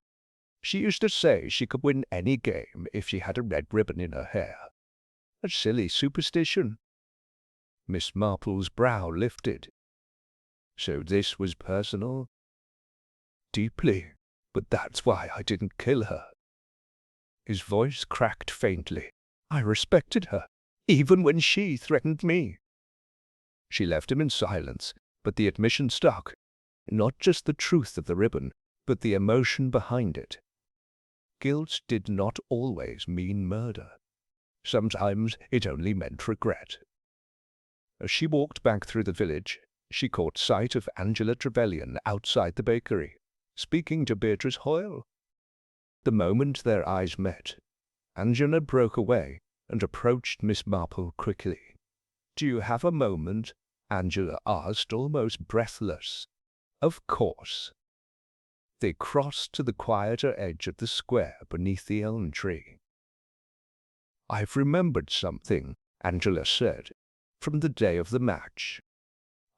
She used to say she could win any game if she had a red ribbon in her hair. A silly superstition." Miss Marple's brow lifted. "So this was personal?" "Deeply, but that's why I didn't kill her." His voice cracked faintly. "I respected her, even when she threatened me." She left him in silence, but the admission stuck. Not just the truth of the ribbon, but the emotion behind it. Guilt did not always mean murder. Sometimes it only meant regret. As she walked back through the village, she caught sight of Angela Trevelyan outside the bakery, speaking to Beatrice Hoyle. The moment their eyes met, Angela broke away and approached Miss Marple quickly. "Do you have a moment?" Angela asked, almost breathless. "Of course." They crossed to the quieter edge of the square beneath the elm tree. "I've remembered something," Angela said, "from the day of the match.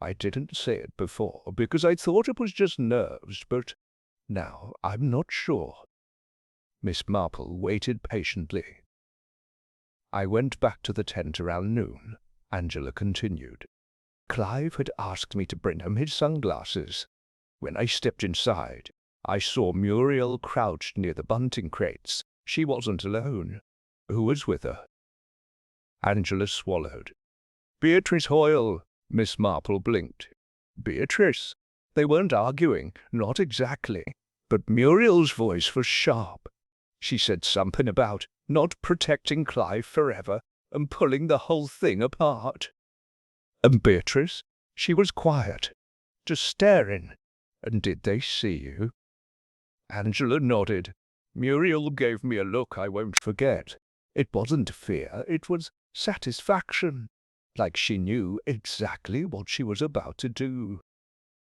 I didn't say it before because I thought it was just nerves, but now I'm not sure." Miss Marple waited patiently. "I went back to the tent around noon," Angela continued. "Clive had asked me to bring him his sunglasses. When I stepped inside, I saw Muriel crouched near the bunting crates. She wasn't alone. Who was with her?" Angela swallowed. "Beatrice Hoyle." Miss Marple blinked. "Beatrice?" They weren't arguing, not exactly, but Muriel's voice was sharp. She said something about not protecting Clive forever and pulling the whole thing apart. "And Beatrice?" "She was quiet, just staring." "And did they see you?" Angela nodded. "Muriel gave me a look I won't forget. It wasn't fear, it was satisfaction, like she knew exactly what she was about to do."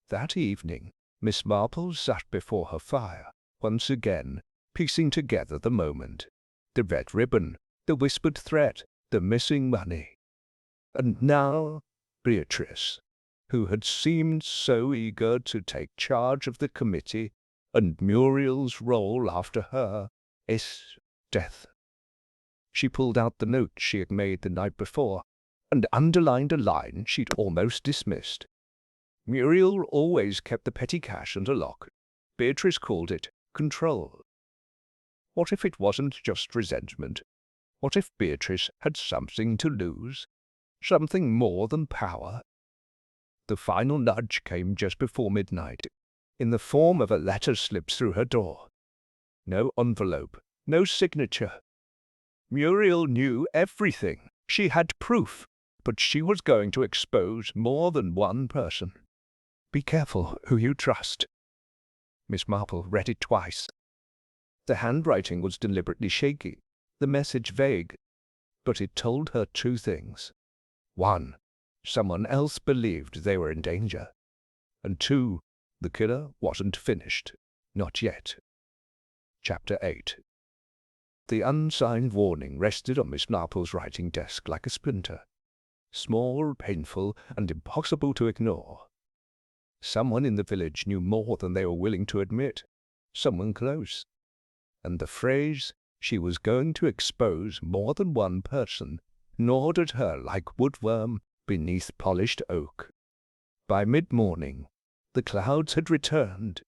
That evening, Miss Marple sat before her fire, once again, piecing together the moment. The red ribbon, the whispered threat, the missing money. And now Beatrice, who had seemed so eager to take charge of the committee, and Muriel's role after her is death. She pulled out the note she had made the night before, and underlined a line she'd almost dismissed. Muriel always kept the petty cash under lock. Beatrice called it control. What if it wasn't just resentment? What if Beatrice had something to lose? Something more than power? The final nudge came just before midnight, in the form of a letter slipped through her door. No envelope, no signature. Muriel knew everything. She had proof, but she was going to expose more than one person. Be careful who you trust. Miss Marple read it twice. The handwriting was deliberately shaky, the message vague, but it told her two things. 1. Someone else believed they were in danger. And 2. The killer wasn't finished. Not yet. Chapter 8. The unsigned warning rested on Miss Marple's writing desk like a splinter. Small, painful, and impossible to ignore. Someone in the village knew more than they were willing to admit. Someone close. And the phrase, she was going to expose more than one person, gnawed at her like woodworm beneath polished oak. By mid-morning, the clouds had returned,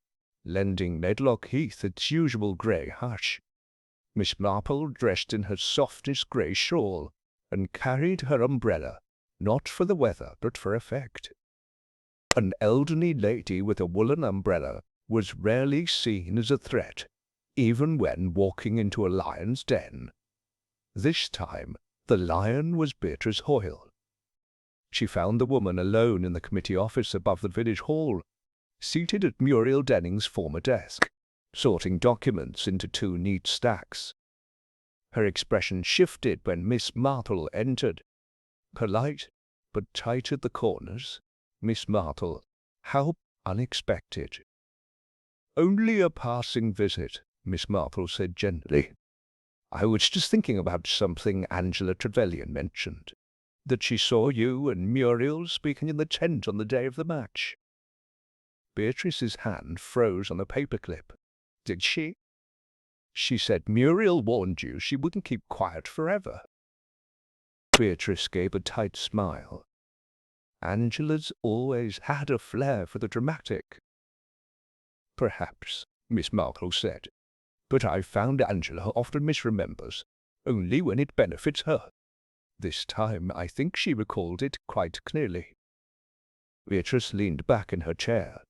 lending Medlock Heath its usual grey hush. Miss Marple dressed in her softest grey shawl, and carried her umbrella, not for the weather, but for effect. An elderly lady with a woolen umbrella was rarely seen as a threat, even when walking into a lion's den. This time, the lion was Beatrice Hoyle. She found the woman alone in the committee office above the village hall, seated at Muriel Denning's former desk, sorting documents into two neat stacks. Her expression shifted when Miss Marple entered. Polite, but tight at the corners. Miss Marple, how unexpected. Only a passing visit, Miss Marple said gently. I was just thinking about something Angela Trevelyan mentioned, that she saw you and Muriel speaking in the tent on the day of the match. Beatrice's hand froze on a paperclip. Did she? She said Muriel warned you she wouldn't keep quiet forever. Beatrice gave a tight smile. Angela's always had a flair for the dramatic. Perhaps, Miss Marple said, but I've found Angela often misremembers, only when it benefits her. This time I think she recalled it quite clearly. Beatrice leaned back in her chair.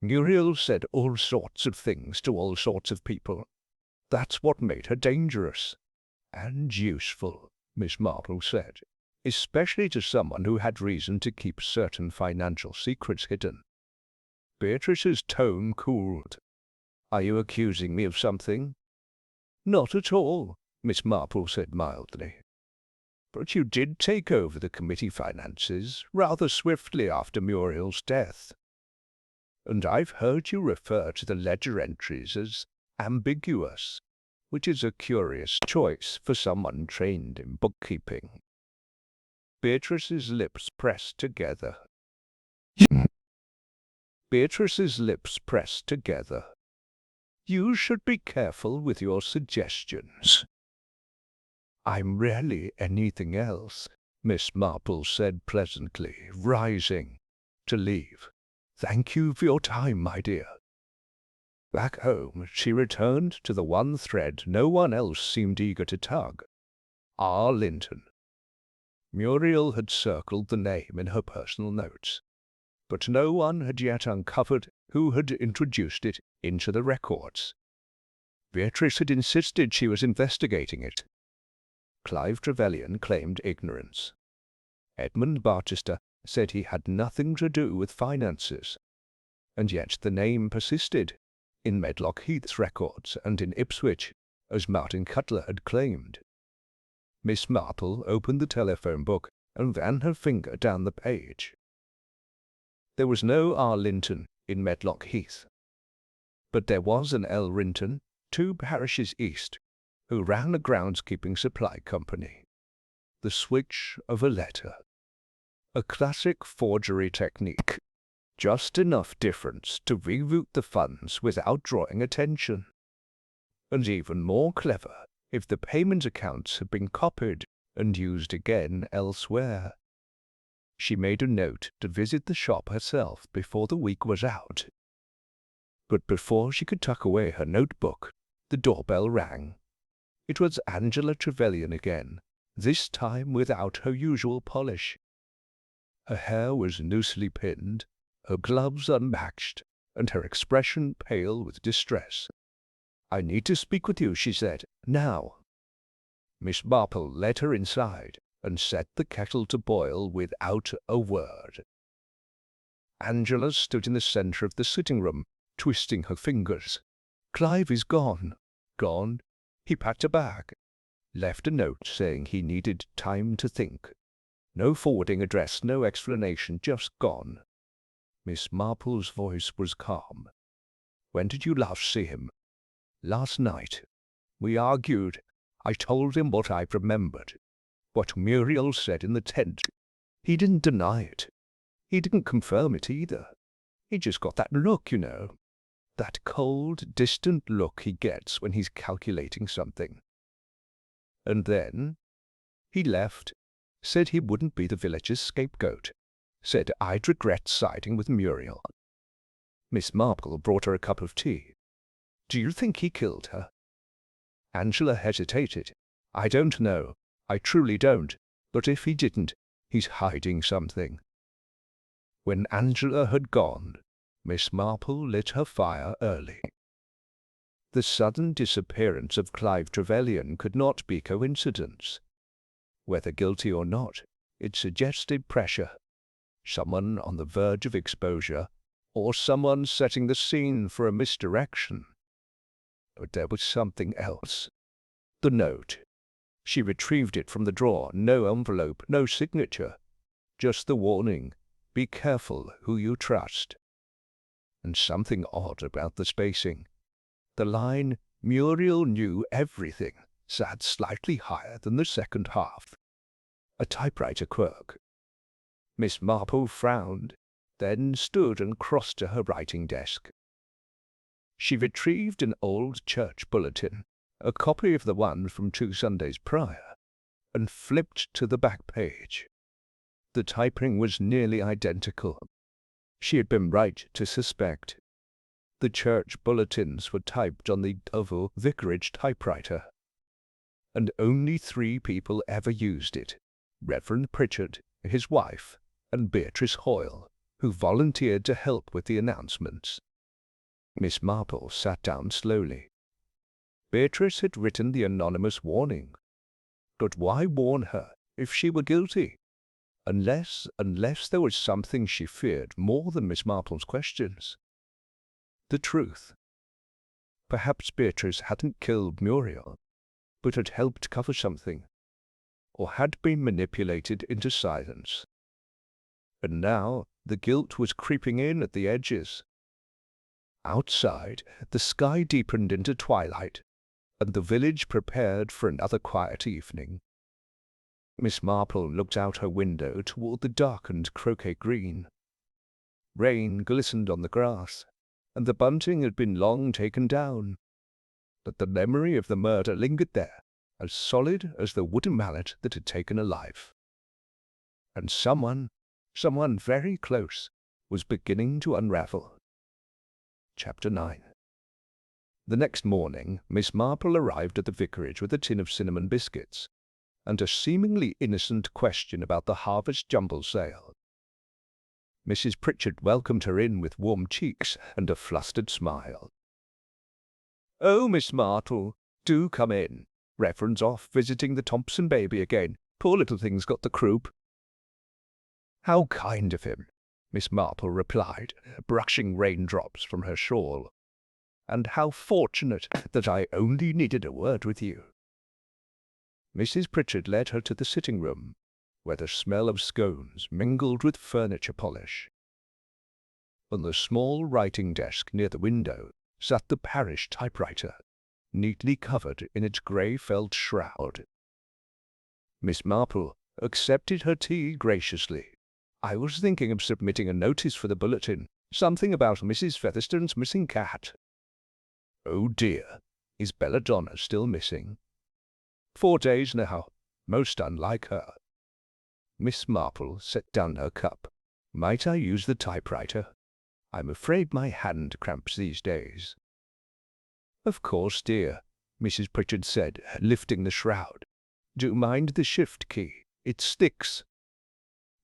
Muriel said all sorts of things to all sorts of people. That's what made her dangerous. And useful, Miss Marple said, especially to someone who had reason to keep certain financial secrets hidden. Beatrice's tone cooled. Are you accusing me of something? Not at all, Miss Marple said mildly. But you did take over the committee finances rather swiftly after Muriel's death. And I've heard you refer to the ledger entries as ambiguous, which is a curious choice for someone trained in bookkeeping. Beatrice's lips pressed together. Beatrice's lips pressed together. You should be careful with your suggestions. I'm rarely anything else, Miss Marple said pleasantly, rising to leave. Thank you for your time, my dear. Back home, she returned to the one thread no one else seemed eager to tug. R. Linton. Muriel had circled the name in her personal notes, but no one had yet uncovered who had introduced it into the records. Beatrice had insisted she was investigating it. Clive Trevelyan claimed ignorance. Edmund Barchester said he had nothing to do with finances, and yet the name persisted, in Medlock Heath's records and in Ipswich, as Martin Cutler had claimed. Miss Marple opened the telephone book and ran her finger down the page. There was no R. Linton in Medlock Heath, but there was an L. Rinton, 2 parishes east, who ran a groundskeeping supply company. The switch of a letter. A classic forgery technique. Just enough difference to reroute the funds without drawing attention. And even more clever if the payment accounts had been copied and used again elsewhere. She made a note to visit the shop herself before the week was out. But before she could tuck away her notebook, The doorbell rang. It was Angela Trevelyan again, this time without her usual polish. Her hair was loosely pinned, her gloves unmatched, and her expression pale with distress. "I need to speak with you," she said. "Now." Miss Marple led her inside and set the kettle to boil without a word. Angela stood in the centre of the sitting-room, twisting her fingers. "Clive is gone." "Gone?" He packed a bag. Left a note saying he needed time to think. No forwarding address, no explanation, just gone. Miss Marple's voice was calm. "When did you last see him?" "Last night. We argued. I told him what I remembered. What Muriel said in the tent. He didn't deny it. He didn't confirm it either. He just got that look, you know. That cold, distant look he gets when he's calculating something. And then he left, said he wouldn't be the village's scapegoat, said I'd regret siding with Muriel." Miss Marple brought her a cup of tea. "Do you think he killed her?" Angela hesitated. "I don't know. I truly don't. But if he didn't, he's hiding something." When Angela had gone, Miss Marple lit her fire early. The sudden disappearance of Clive Trevelyan could not be coincidence. Whether guilty or not, it suggested pressure. Someone on the verge of exposure, or someone setting the scene for a misdirection. But there was something else. The note. She retrieved it from the drawer. No envelope, no signature. Just the warning, "Be careful who you trust." And something odd about the spacing. The line, "Muriel knew everything," sat slightly higher than the second half. A typewriter quirk. Miss Marple frowned, then stood and crossed to her writing desk. She retrieved an old church bulletin, a copy of the one from 2 Sundays prior, and flipped to the back page. The typing was nearly identical. She had been right to suspect. The church bulletins were typed on the oval vicarage typewriter, and only 3 people ever used it: Reverend Pritchard, his wife, and Beatrice Hoyle, who volunteered to help with the announcements. Miss Marple sat down slowly. Beatrice had written the anonymous warning. But why warn her if she were guilty? Unless there was something she feared more than Miss Marple's questions. The truth. Perhaps Beatrice hadn't killed Muriel, but had helped cover something, or had been manipulated into silence. And now the guilt was creeping in at the edges. Outside, the sky deepened into twilight, and the village prepared for another quiet evening. Miss Marple looked out her window toward the darkened Croquet green. Rain glistened on the grass, and the bunting had been long taken down. But the memory of the murder lingered there, as solid as the wooden mallet that had taken a life. And someone very close, was beginning to unravel. Chapter 9. The next morning, Miss Marple arrived at the vicarage with a tin of cinnamon biscuits, and a seemingly innocent question about the harvest jumble sale. Mrs. Pritchard welcomed her in with warm cheeks and a flustered smile. "Oh, Miss Marple, do come in. Reverend's off visiting the Thompson baby again. Poor little thing's got the croup." "How kind of him," Miss Marple replied, brushing raindrops from her shawl. "And how fortunate that I only needed a word with you." Mrs. Pritchard led her to the sitting-room, where the smell of scones mingled with furniture polish. On the small writing desk near the window sat the parish typewriter, neatly covered in its grey felt shroud. Miss Marple accepted her tea graciously. "I was thinking of submitting a notice for the bulletin, something about Mrs. Featherstone's missing cat." "Oh dear, is Belladonna still missing?" 4 days now, most unlike her." Miss Marple set down her cup. "Might I use the typewriter? I'm afraid my hand cramps these days." "Of course, dear," Mrs. Pritchard said, lifting the shroud. "Do mind the shift key. It sticks."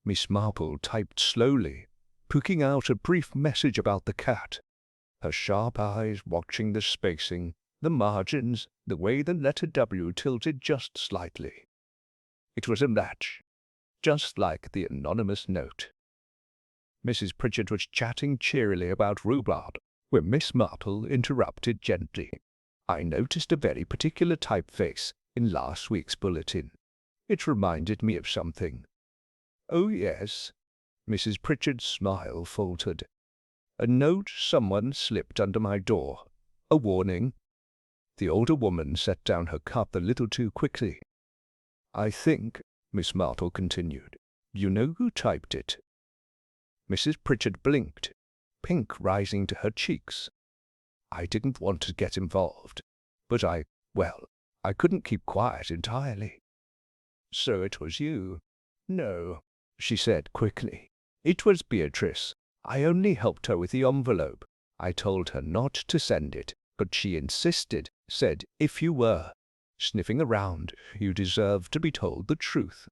Miss Marple typed slowly, picking out a brief message about the cat, her sharp eyes watching the spacing, the margins, the way the letter W tilted just slightly. It was a match, just like the anonymous note. Mrs. Pritchard was chatting cheerily about rhubarb when Miss Marple interrupted gently. "I noticed a very particular typeface in last week's bulletin. It reminded me of something." "Oh, yes." Mrs. Pritchard's smile faltered. "A note someone slipped under my door. A warning." The older woman set down her cup a little too quickly. "I think," Miss Marple continued, "you know who typed it." Mrs. Pritchard blinked, pink rising to her cheeks. "I didn't want to get involved, but I couldn't keep quiet entirely." "So it was you?" "No," she said quickly. "It was Beatrice. I only helped her with the envelope. I told her not to send it, but she insisted, said if you were sniffing around, you deserved to be told the truth."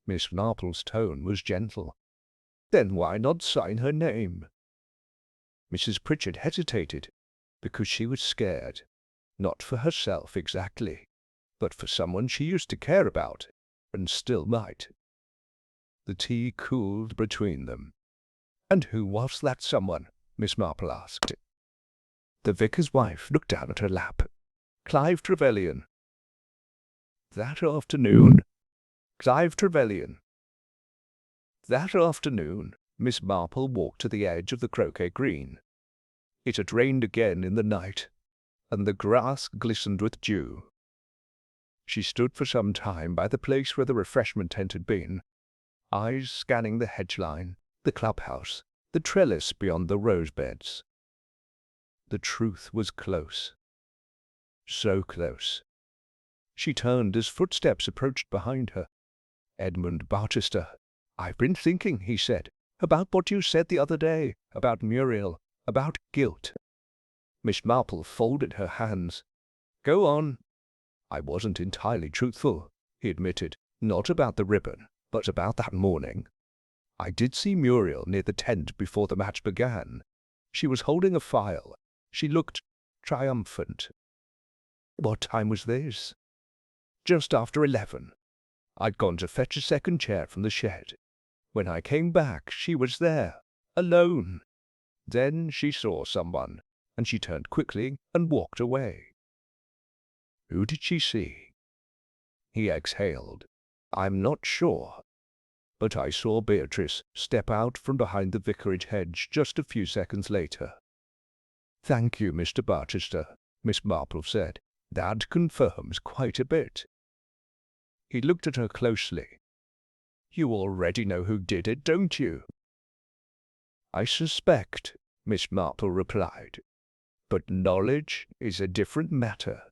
Miss Marple's tone was gentle. "Then why not sign her name?" Mrs. Pritchard hesitated, because she was scared, not for herself exactly, but for someone she used to care about, and still might. The tea cooled between them. "And who was that someone?" Miss Marple asked. The vicar's wife looked down at her lap. "Clive Trevelyan." That afternoon, Miss Marple walked to the edge of the croquet green. It had rained again in the night, and the grass glistened with dew. She stood for some time by the place where the refreshment tent had been, eyes scanning the hedge-line, the clubhouse, the trellis beyond the rose-beds. The truth was close. So close. She turned as footsteps approached behind her. Edmund Barchester. "I've been thinking," he said, "about what you said the other day, about Muriel, about guilt." Miss Marple folded her hands. "Go on." "I wasn't entirely truthful," he admitted, "not about the ribbon, but about that morning. I did see Muriel near the tent before the match began. She was holding a file. She looked triumphant." "What time was this?" "Just after 11. I'd gone to fetch a second chair from the shed. When I came back, she was there, alone. Then she saw someone, and she turned quickly and walked away." "Who did she see?" He exhaled. "I'm not sure, but I saw Beatrice step out from behind the vicarage hedge just a few seconds later." "Thank you, Mr. Barchester," Miss Marple said. "That confirms quite a bit." He looked at her closely. "You already know who did it, don't you?" "I suspect," Miss Marple replied. "But knowledge is a different matter.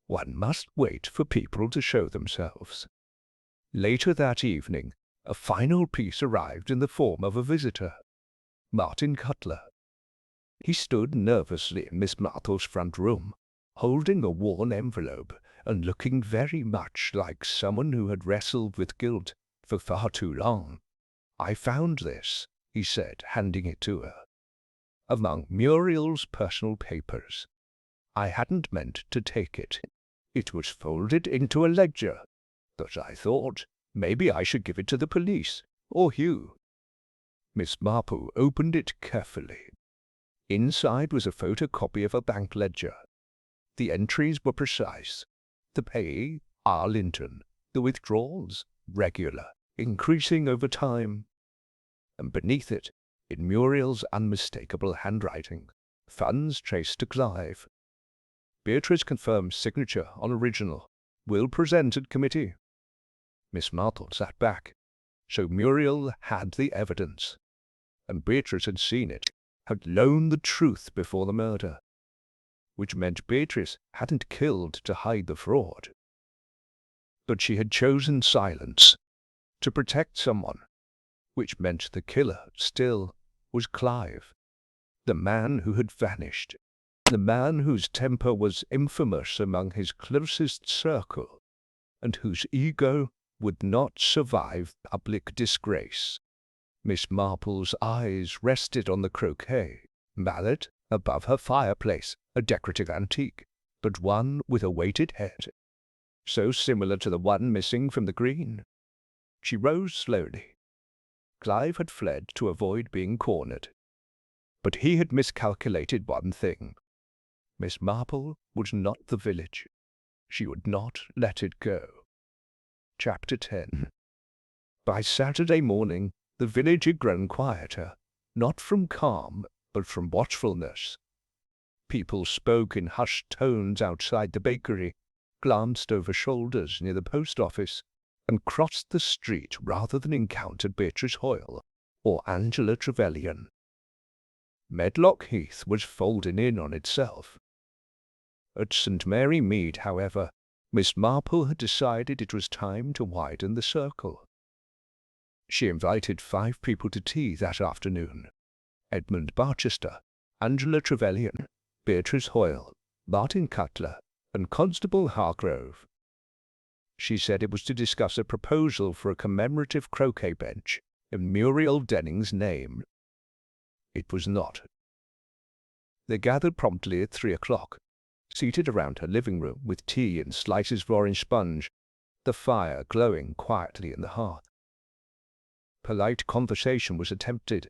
One must wait for people to show themselves." Later that evening, a final piece arrived in the form of a visitor, Martin Cutler. He stood nervously in Miss Marple's front room, holding a worn envelope and looking very much like someone who had wrestled with guilt for far too long. "I found this," he said, handing it to her, "among Muriel's personal papers. I hadn't meant to take it. It was folded into a ledger, but I thought maybe I should give it to the police, or Hugh." Miss Marple opened it carefully. Inside was a photocopy of a bank ledger. The entries were precise. The pay, R. Linton. The withdrawals, regular, increasing over time. And beneath it, in Muriel's unmistakable handwriting, funds traced to Clive. "Beatrice confirms signature on original. Will present at committee." Miss Marple sat back. So Muriel had the evidence, and Beatrice had seen it, had known the truth before the murder, which meant Beatrice hadn't killed to hide the fraud. But she had chosen silence to protect someone, which meant the killer still was Clive, the man who had vanished. the man whose temper was infamous among his closest circle, and whose ego would not survive public disgrace. Miss Marple's eyes rested on the croquet mallet above her fireplace, a decorative antique, but one with a weighted head, so similar to the one missing from the green. She rose slowly. Clive had fled to avoid being cornered. But he had miscalculated one thing. Miss Marple was not the village. She would not let it go. Chapter 10. By Saturday morning, the village had grown quieter, not from calm, but from watchfulness. People spoke in hushed tones outside the bakery, glanced over shoulders near the post office, and crossed the street rather than encountered Beatrice Hoyle or Angela Trevelyan. Medlock Heath was folding in on itself. At St. Mary Mead, however, Miss Marple had decided it was time to widen the circle. She invited 5 people to tea that afternoon: Edmund Barchester, Angela Trevelyan, Beatrice Hoyle, Martin Cutler, and Constable Hargrove. She said it was to discuss a proposal for a commemorative croquet bench in Muriel Denning's name. It was not. They gathered promptly at 3 o'clock, seated around her living room with tea and slices of orange sponge, the fire glowing quietly in the hearth. Polite conversation was attempted,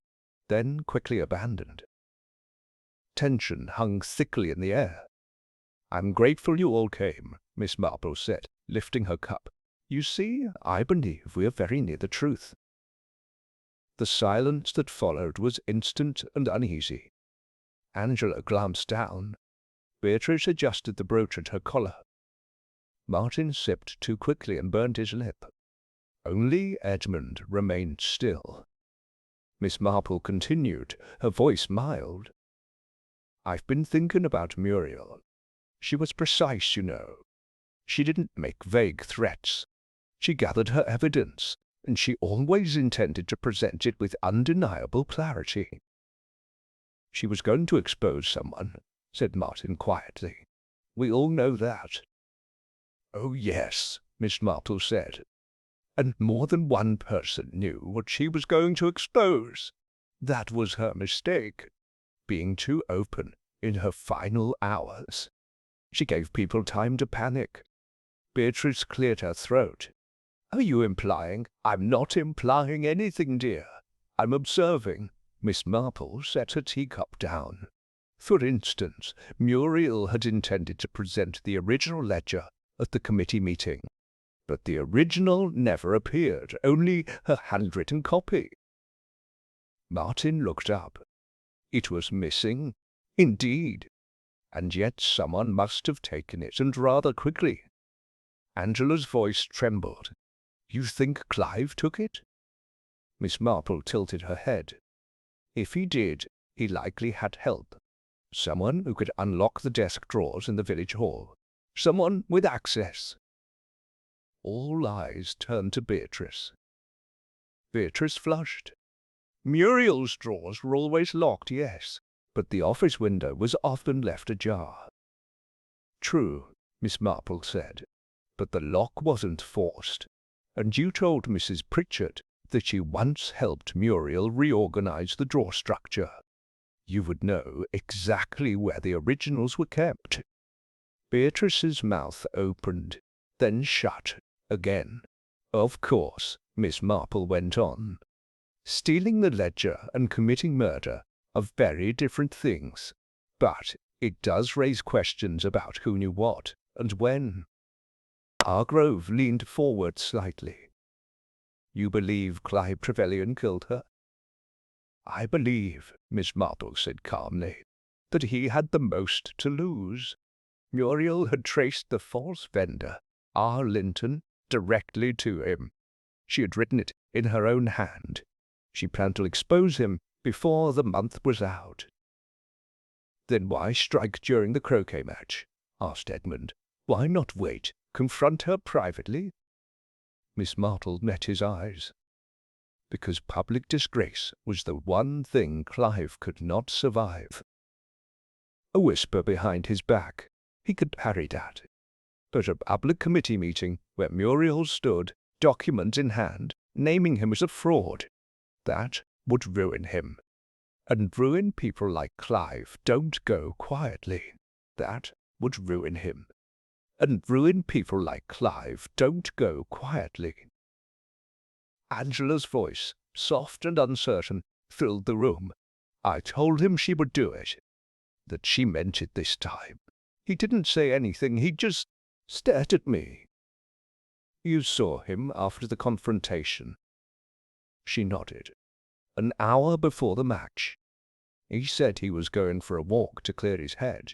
then quickly abandoned. Tension hung thickly in the air. "I'm grateful you all came," Miss Marple said, lifting her cup. "You see, I believe we are very near the truth." The silence that followed was instant and uneasy. Angela glanced down. Beatrice adjusted the brooch at her collar. Martin sipped too quickly and burned his lip. Only Edmund remained still. Miss Marple continued, her voice mild. "I've been thinking about Muriel. She was precise, you know. She didn't make vague threats. She gathered her evidence, and she always intended to present it with undeniable clarity." "She was going to expose someone," said Martin quietly. "We all know that." "Oh, yes," Miss Marple said. "And more than one person knew what she was going to expose. That was her mistake, being too open in her final hours. She gave people time to panic." Beatrice cleared her throat. "Are you implying—" "I'm not implying anything, dear. I'm observing." Miss Marple set her teacup down. "For instance, Muriel had intended to present the original ledger at the committee meeting, but the original never appeared, only her handwritten copy." Martin looked up. It was missing, indeed, and yet someone must have taken it, and rather quickly. Angela's voice trembled. "You think Clive took it?" Miss Marple tilted her head. "If he did, he likely had help. Someone who could unlock the desk drawers in the village hall. Someone with access." All eyes turned to Beatrice. Beatrice flushed. "Muriel's drawers were always locked, yes, but the office window was often left ajar." "True," Miss Marple said, "but the lock wasn't forced, and you told Mrs. Pritchard that she once helped Muriel reorganize the drawer structure. You would know exactly where the originals were kept." Beatrice's mouth opened, then shut again. "Of course," Miss Marple went on, "stealing the ledger and committing murder are very different things, but it does raise questions about who knew what and when." Hargrove leaned forward slightly. "You believe Clive Trevelyan killed her?" "I believe," Miss Marple said calmly, "that he had the most to lose. Muriel had traced the false vendor, R. Linton, directly to him. She had written it in her own hand. She planned to expose him before the month was out." "Then why strike during the croquet match?" asked Edmund. "Why not wait, confront her privately?" Miss Marple met his eyes. "Because public disgrace was the one thing Clive could not survive." A whisper behind his back. He could parry that. But a public committee meeting where Muriel stood, document in hand, naming him as a fraud, that would ruin him. And ruin people like Clive don't go quietly. That would ruin him. And ruin people like Clive don't go quietly. Angela's voice, soft and uncertain, filled the room. I told him she would do it. That she meant it this time. He didn't say anything, he just stared at me. You saw him after the confrontation. She nodded. An hour before the match. He said he was going for a walk to clear his head.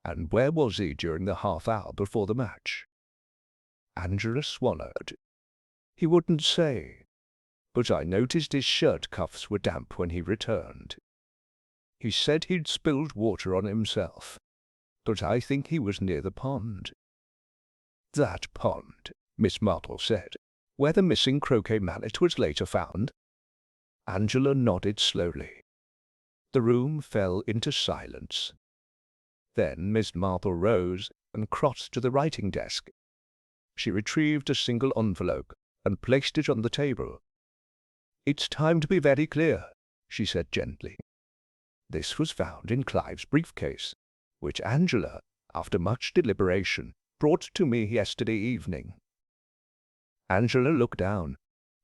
And where was he during the half hour before the match? Angela swallowed. He wouldn't say, but I noticed his shirt cuffs were damp when he returned. He said he'd spilled water on himself, but I think he was near the pond. That pond, Miss Marple said, where the missing croquet mallet was later found. Angela nodded slowly. The room fell into silence. Then Miss Marple rose and crossed to the writing desk. She retrieved a single envelope and placed it on the table. "It's time to be very clear," she said gently. This was found in Clive's briefcase, which Angela, after much deliberation, brought to me yesterday evening. Angela looked down,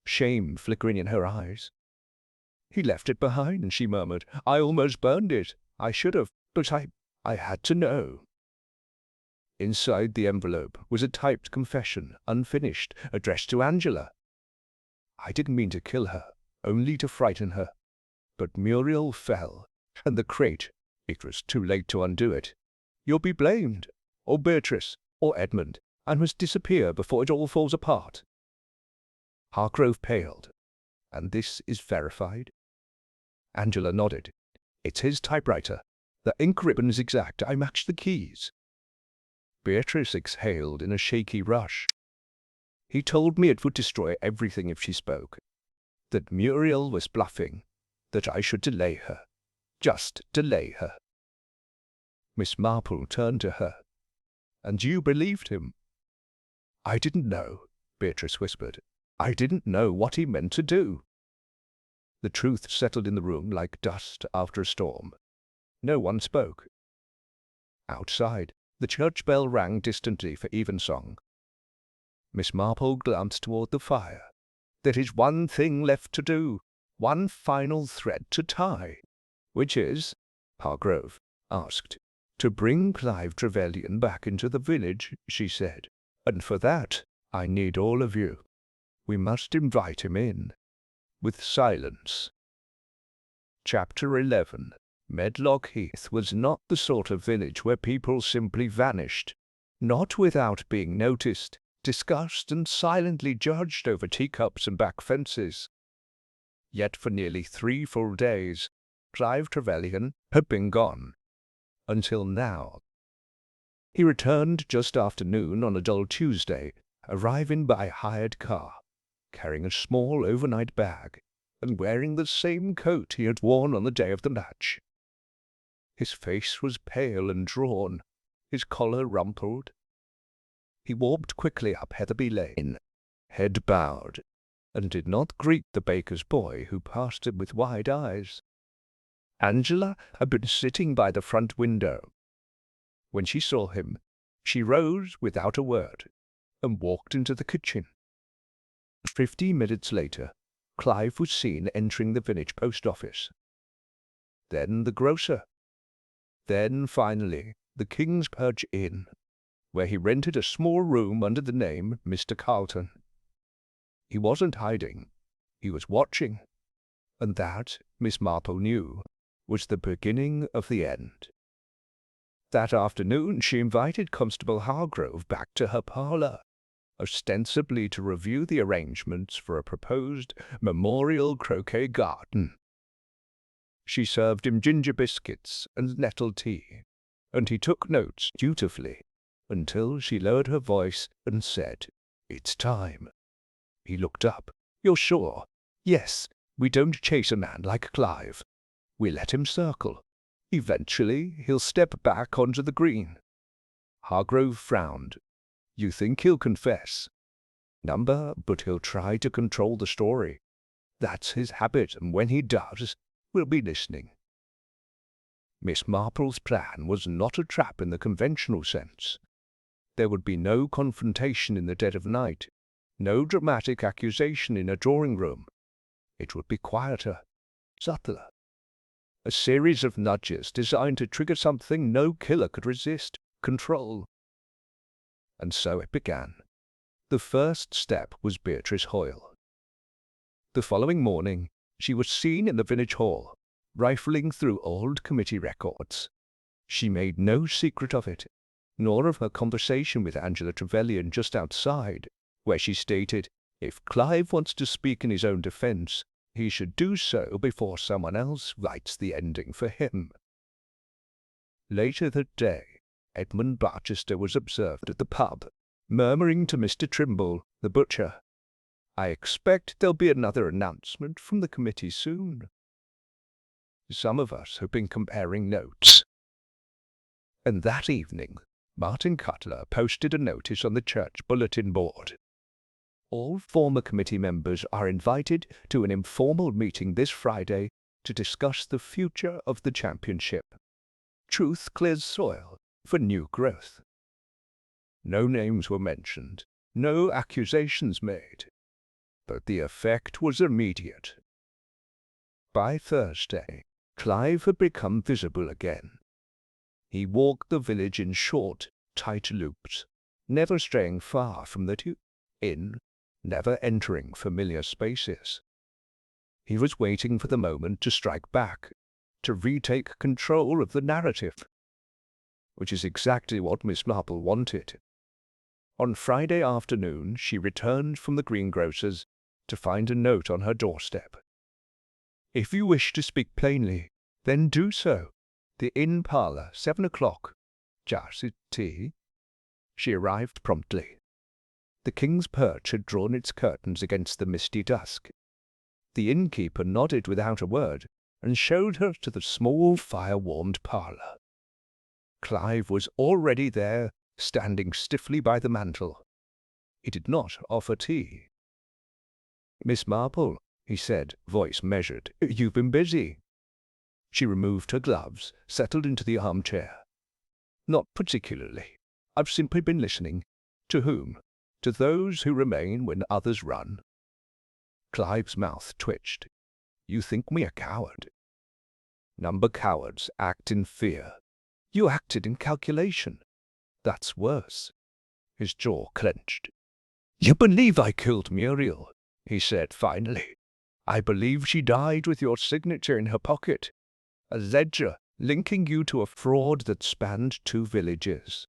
shame flickering in her eyes. "He left it behind," she murmured. "I almost burned it. I should have, but I had to know." Inside the envelope was a typed confession, unfinished, addressed to Angela. "I didn't mean to kill her, only to frighten her. But Muriel fell, and the crate, it was too late to undo it. You'll be blamed, or Beatrice, or Edmund, and must disappear before it all falls apart." Hargrove paled. "And this is verified?" Angela nodded. "It's his typewriter. The ink ribbon is exact. I matched the keys." Beatrice exhaled in a shaky rush. "He told me it would destroy everything if she spoke. That Muriel was bluffing. That I should delay her. Just delay her." Miss Marple turned to her. "And you believed him?" "I didn't know," Beatrice whispered. "I didn't know what he meant to do." The truth settled in the room like dust after a storm. No one spoke. Outside, the church bell rang distantly for evensong. Miss Marple glanced toward the fire. "There is one thing left to do, one final thread to tie." "Which is?" Hargrove asked. "To bring Clive Trevelyan back into the village," she said. "And for that, I need all of you. We must invite him in." With silence. Chapter 11. Medlock Heath was not the sort of village where people simply vanished, not without being noticed, discussed, and silently judged over teacups and back fences. Yet for nearly 3 full days, Clive Trevelyan had been gone. Until now. He returned just after noon on a dull Tuesday, arriving by hired car, carrying a small overnight bag, and wearing the same coat he had worn on the day of the match. His face was pale and drawn, his collar rumpled. He walked quickly up Heatherby Lane, head bowed, and did not greet the baker's boy who passed him with wide eyes. Angela had been sitting by the front window. When she saw him, she rose without a word and walked into the kitchen. 15 minutes later, Clive was seen entering the village post office. Then the grocer. Then, finally, the King's Perch Inn, where he rented a small room under the name Mr. Carlton. He wasn't hiding. He was watching. And that, Miss Marple knew, was the beginning of the end. That afternoon she invited Constable Hargrove back to her parlour, ostensibly to review the arrangements for a proposed memorial croquet garden. She served him ginger biscuits and nettle tea, and he took notes dutifully until she lowered her voice and said, "It's time." He looked up. "You're sure?" "Yes, we don't chase a man like Clive. We let him circle. Eventually, he'll step back onto the green." Hargrove frowned. "You think he'll confess?" "But he'll try to control the story. That's his habit, and when he does, we'll be listening." Miss Marple's plan was not a trap in the conventional sense. There would be no confrontation in the dead of night, no dramatic accusation in a drawing-room. It would be quieter, subtler. A series of nudges designed to trigger something no killer could resist: control. And so it began. The first step was Beatrice Hoyle. The following morning, she was seen in the village hall, rifling through old committee records. She made no secret of it, nor of her conversation with Angela Trevelyan just outside, where she stated, if Clive wants to speak in his own defense, he should do so before someone else writes the ending for him. Later that day, Edmund Barchester was observed at the pub, murmuring to Mr. Trimble, the butcher, "I expect there'll be another announcement from the committee soon." Some of us have been comparing notes. And that evening, Martin Cutler posted a notice on the church bulletin board. All former committee members are invited to an informal meeting this Friday to discuss the future of the championship. Truth clears soil for new growth. No names were mentioned, no accusations made, but the effect was immediate. By Thursday, Clive had become visible again. He walked the village in short, tight loops, never straying far from the inn, never entering familiar spaces. He was waiting for the moment to strike back, to retake control of the narrative, which is exactly what Miss Marple wanted. On Friday afternoon, she returned from the greengrocer's to find a note on her doorstep. "If you wish to speak plainly, then do so. The inn parlour, 7 o'clock. Just tea?" She arrived promptly. The King's Perch had drawn its curtains against the misty dusk. The innkeeper nodded without a word, and showed her to the small fire-warmed parlour. Clive was already there, standing stiffly by the mantel. He did not offer tea. "Miss Marple," he said, voice measured, "you've been busy." She removed her gloves, settled into the armchair. "Not particularly. I've simply been listening." "To whom?" "To those who remain when others run." Clive's mouth twitched. "You think me a coward?" "Number cowards act in fear. You acted in calculation. That's worse." His jaw clenched. "You believe I killed Muriel," he said finally. "I believe she died with your signature in her pocket, a ledger linking you to a fraud that spanned 2 villages.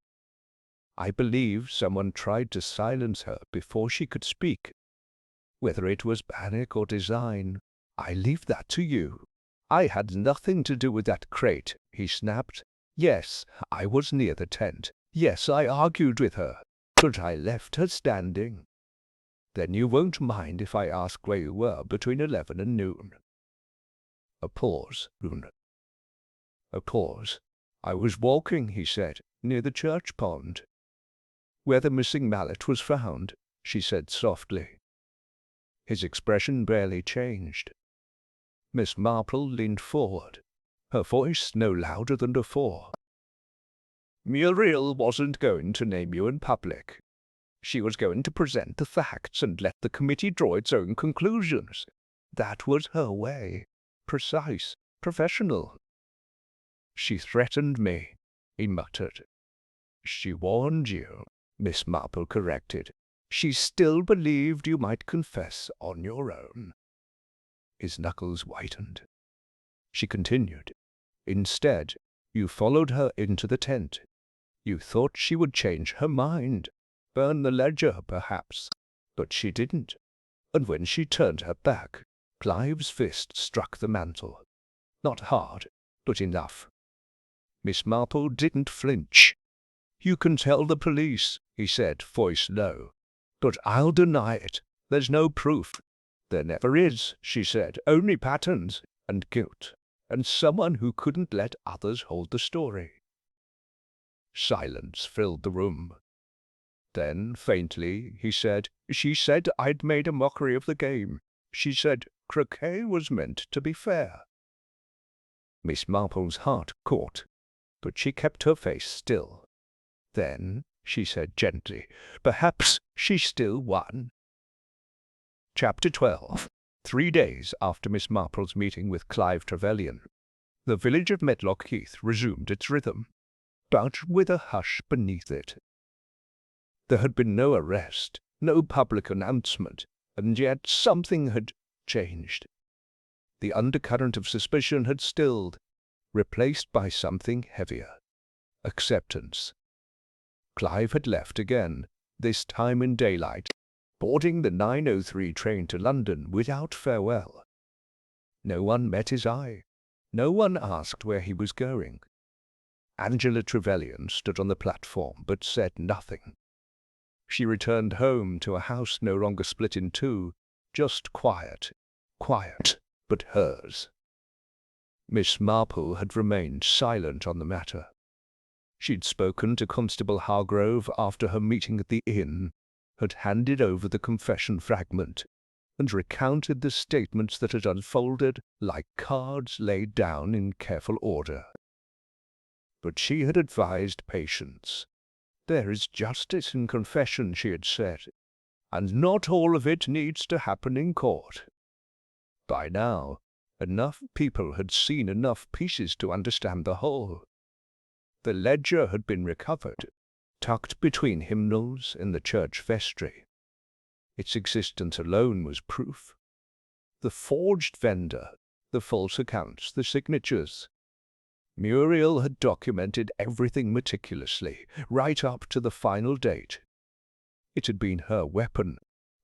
I believe someone tried to silence her before she could speak. Whether it was panic or design, I leave that to you." "I had nothing to do with that crate," he snapped. "Yes, I was near the tent. Yes, I argued with her, but I left her standing." "Then you won't mind if I ask where you were between 11 and noon?" A pause. A pause. "I was walking," he said, "near the church pond." "Where the missing mallet was found," she said softly. His expression barely changed. Miss Marple leaned forward, her voice no louder than before. "Muriel wasn't going to name you in public. She was going to present the facts and let the committee draw its own conclusions. That was her way. Precise, professional." "She threatened me," he muttered. "She warned you," Miss Marple corrected. "She still believed you might confess on your own." His knuckles whitened. She continued, "Instead, you followed her into the tent. You thought she would change her mind, burn the ledger, perhaps, but she didn't. And when she turned her back, Clive's fist struck the mantel. Not hard, but enough." Miss Marple didn't flinch. "You can tell the police," he said, voice low, "but I'll deny it. There's no proof." "There never is," she said, "only patterns and guilt." and someone who couldn't let others hold the story. Silence filled the room. Then, faintly, he said, "She said I'd made a mockery of the game. She said croquet was meant to be fair." Miss Marple's heart caught, but she kept her face still. Then she said gently, "Perhaps she still won." Chapter 12. 3 days after Miss Marple's meeting with Clive Trevelyan, the village of Medlock Heath resumed its rhythm, but with a hush beneath it. There had been no arrest, no public announcement, and yet something had changed. The undercurrent of suspicion had stilled, replaced by something heavier: acceptance. Clive had left again, this time in daylight, boarding the 9:03 train to London without farewell. No one met his eye. No one asked where he was going. Angela Trevelyan stood on the platform but said nothing. She returned home to a house no longer split in two, just quiet, but hers. Miss Marple had remained silent on the matter. She'd spoken to Constable Hargrove after her meeting at the inn, had handed over the confession fragment, and recounted the statements that had unfolded like cards laid down in careful order. But she had advised patience. "There is justice in confession," she had said, "and not all of it needs to happen in court." By now, enough people had seen enough pieces to understand the whole. The ledger had been recovered, tucked between hymnals in the church vestry. Its existence alone was proof. The forged vendor, the false accounts, the signatures. Muriel had documented everything meticulously, right up to the final date. It had been her weapon,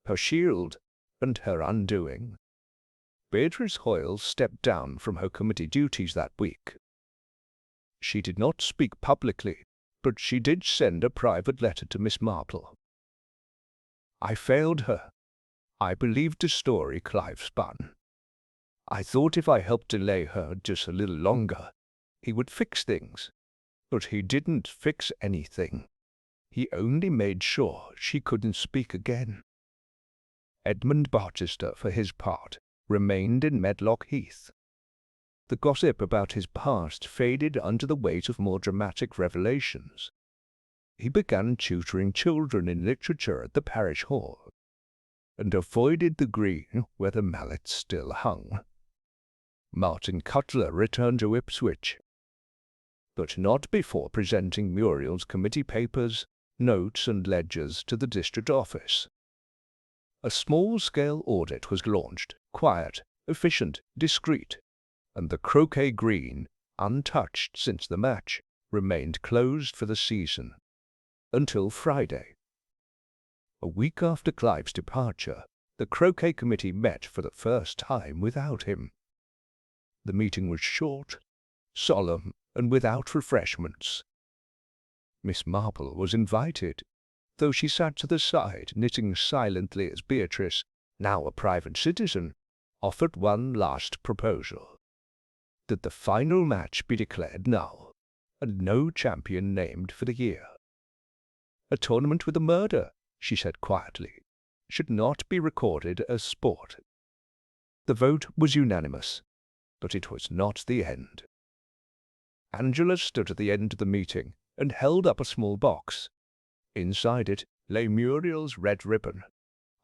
her shield, and her undoing. Beatrice Hoyle stepped down from her committee duties that week. She did not speak publicly, but she did send a private letter to Miss Marple. "I failed her. I believed the story Clive spun. I thought if I helped delay her just a little longer, he would fix things. But he didn't fix anything. He only made sure she couldn't speak again." Edmund Barchester, for his part, remained in Medlock Heath. The gossip about his past faded under the weight of more dramatic revelations. He began tutoring children in literature at the parish hall, and avoided the green where the mallets still hung. Martin Cutler returned to Ipswich, but not before presenting Muriel's committee papers, notes, and ledgers to the district office. A small-scale audit was launched, quiet, efficient, discreet, and the Croquet green, untouched since the match, remained closed for the season, until Friday. A week after Clive's departure, the Croquet committee met for the first time without him. The meeting was short, solemn, and without refreshments. Miss Marple was invited, though she sat to the side, knitting silently as Beatrice, now a private citizen, offered one last proposal: that the final match be declared null, and no champion named for the year. "A tournament with a murder," she said quietly, "should not be recorded as sport." The vote was unanimous, but it was not the end. Angela stood at the end of the meeting and held up a small box. Inside it lay Muriel's red ribbon.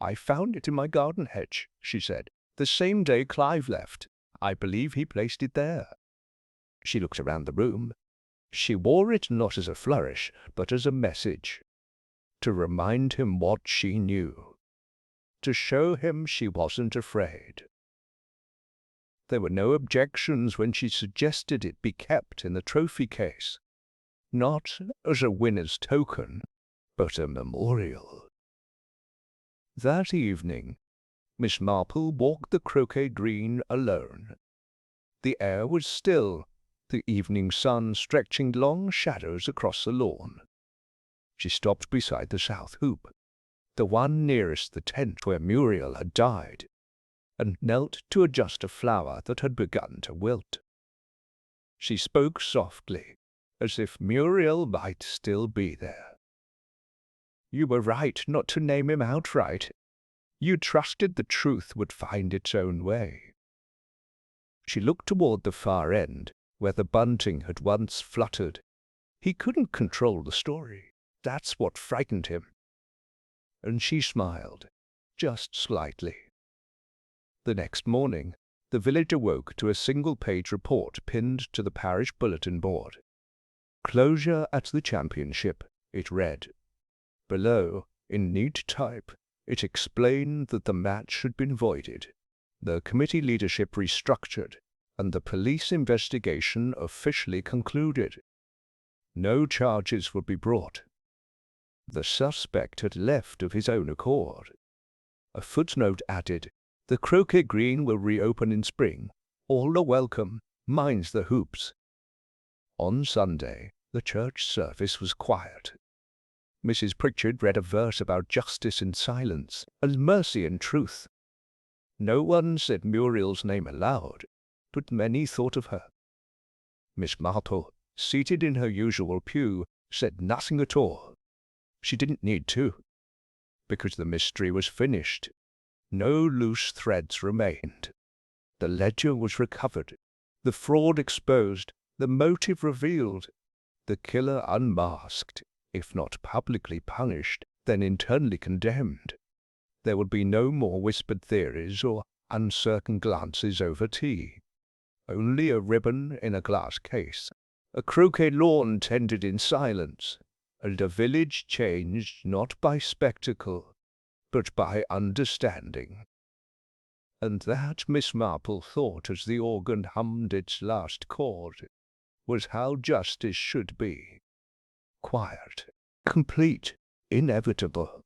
"I found it in my garden hedge," she said, "the same day Clive left. I believe he placed it there." She looked around the room. She wore it not as a flourish, but as a message. To remind him what she knew. To show him she wasn't afraid. There were no objections when she suggested it be kept in the trophy case, not as a winner's token, but a memorial. That evening, Miss Marple walked the Croquet green alone. The air was still, the evening sun stretching long shadows across the lawn. She stopped beside the south hoop, the one nearest the tent where Muriel had died, and knelt to adjust a flower that had begun to wilt. She spoke softly, as if Muriel might still be there. "You were right not to name him outright. You trusted the truth would find its own way." She looked toward the far end, where the bunting had once fluttered. He couldn't control the story. That's what frightened him. And she smiled, just slightly. The next morning, the village awoke to a single-page report pinned to the parish bulletin board. "Closure at the championship," it read. Below, in neat type, it explained that the match had been voided, the committee leadership restructured, and the police investigation officially concluded. No charges would be brought. The suspect had left of his own accord. A footnote added, "The Croquet Green will reopen in spring. All are welcome. Mind the hoops." On Sunday, the church service was quiet. Mrs. Pritchard read a verse about justice in silence and mercy in truth. No one said Muriel's name aloud, but many thought of her. Miss Marple, seated in her usual pew, said nothing at all. She didn't need to, because the mystery was finished. No loose threads remained. The ledger was recovered, the fraud exposed, the motive revealed, the killer unmasked, if not publicly punished, then internally condemned. There would be no more whispered theories or uncertain glances over tea. Only a ribbon in a glass case, a croquet lawn tended in silence, and a village changed not by spectacle, but by understanding. And that, Miss Marple thought as the organ hummed its last chord, was how justice should be. Quiet, complete, inevitable.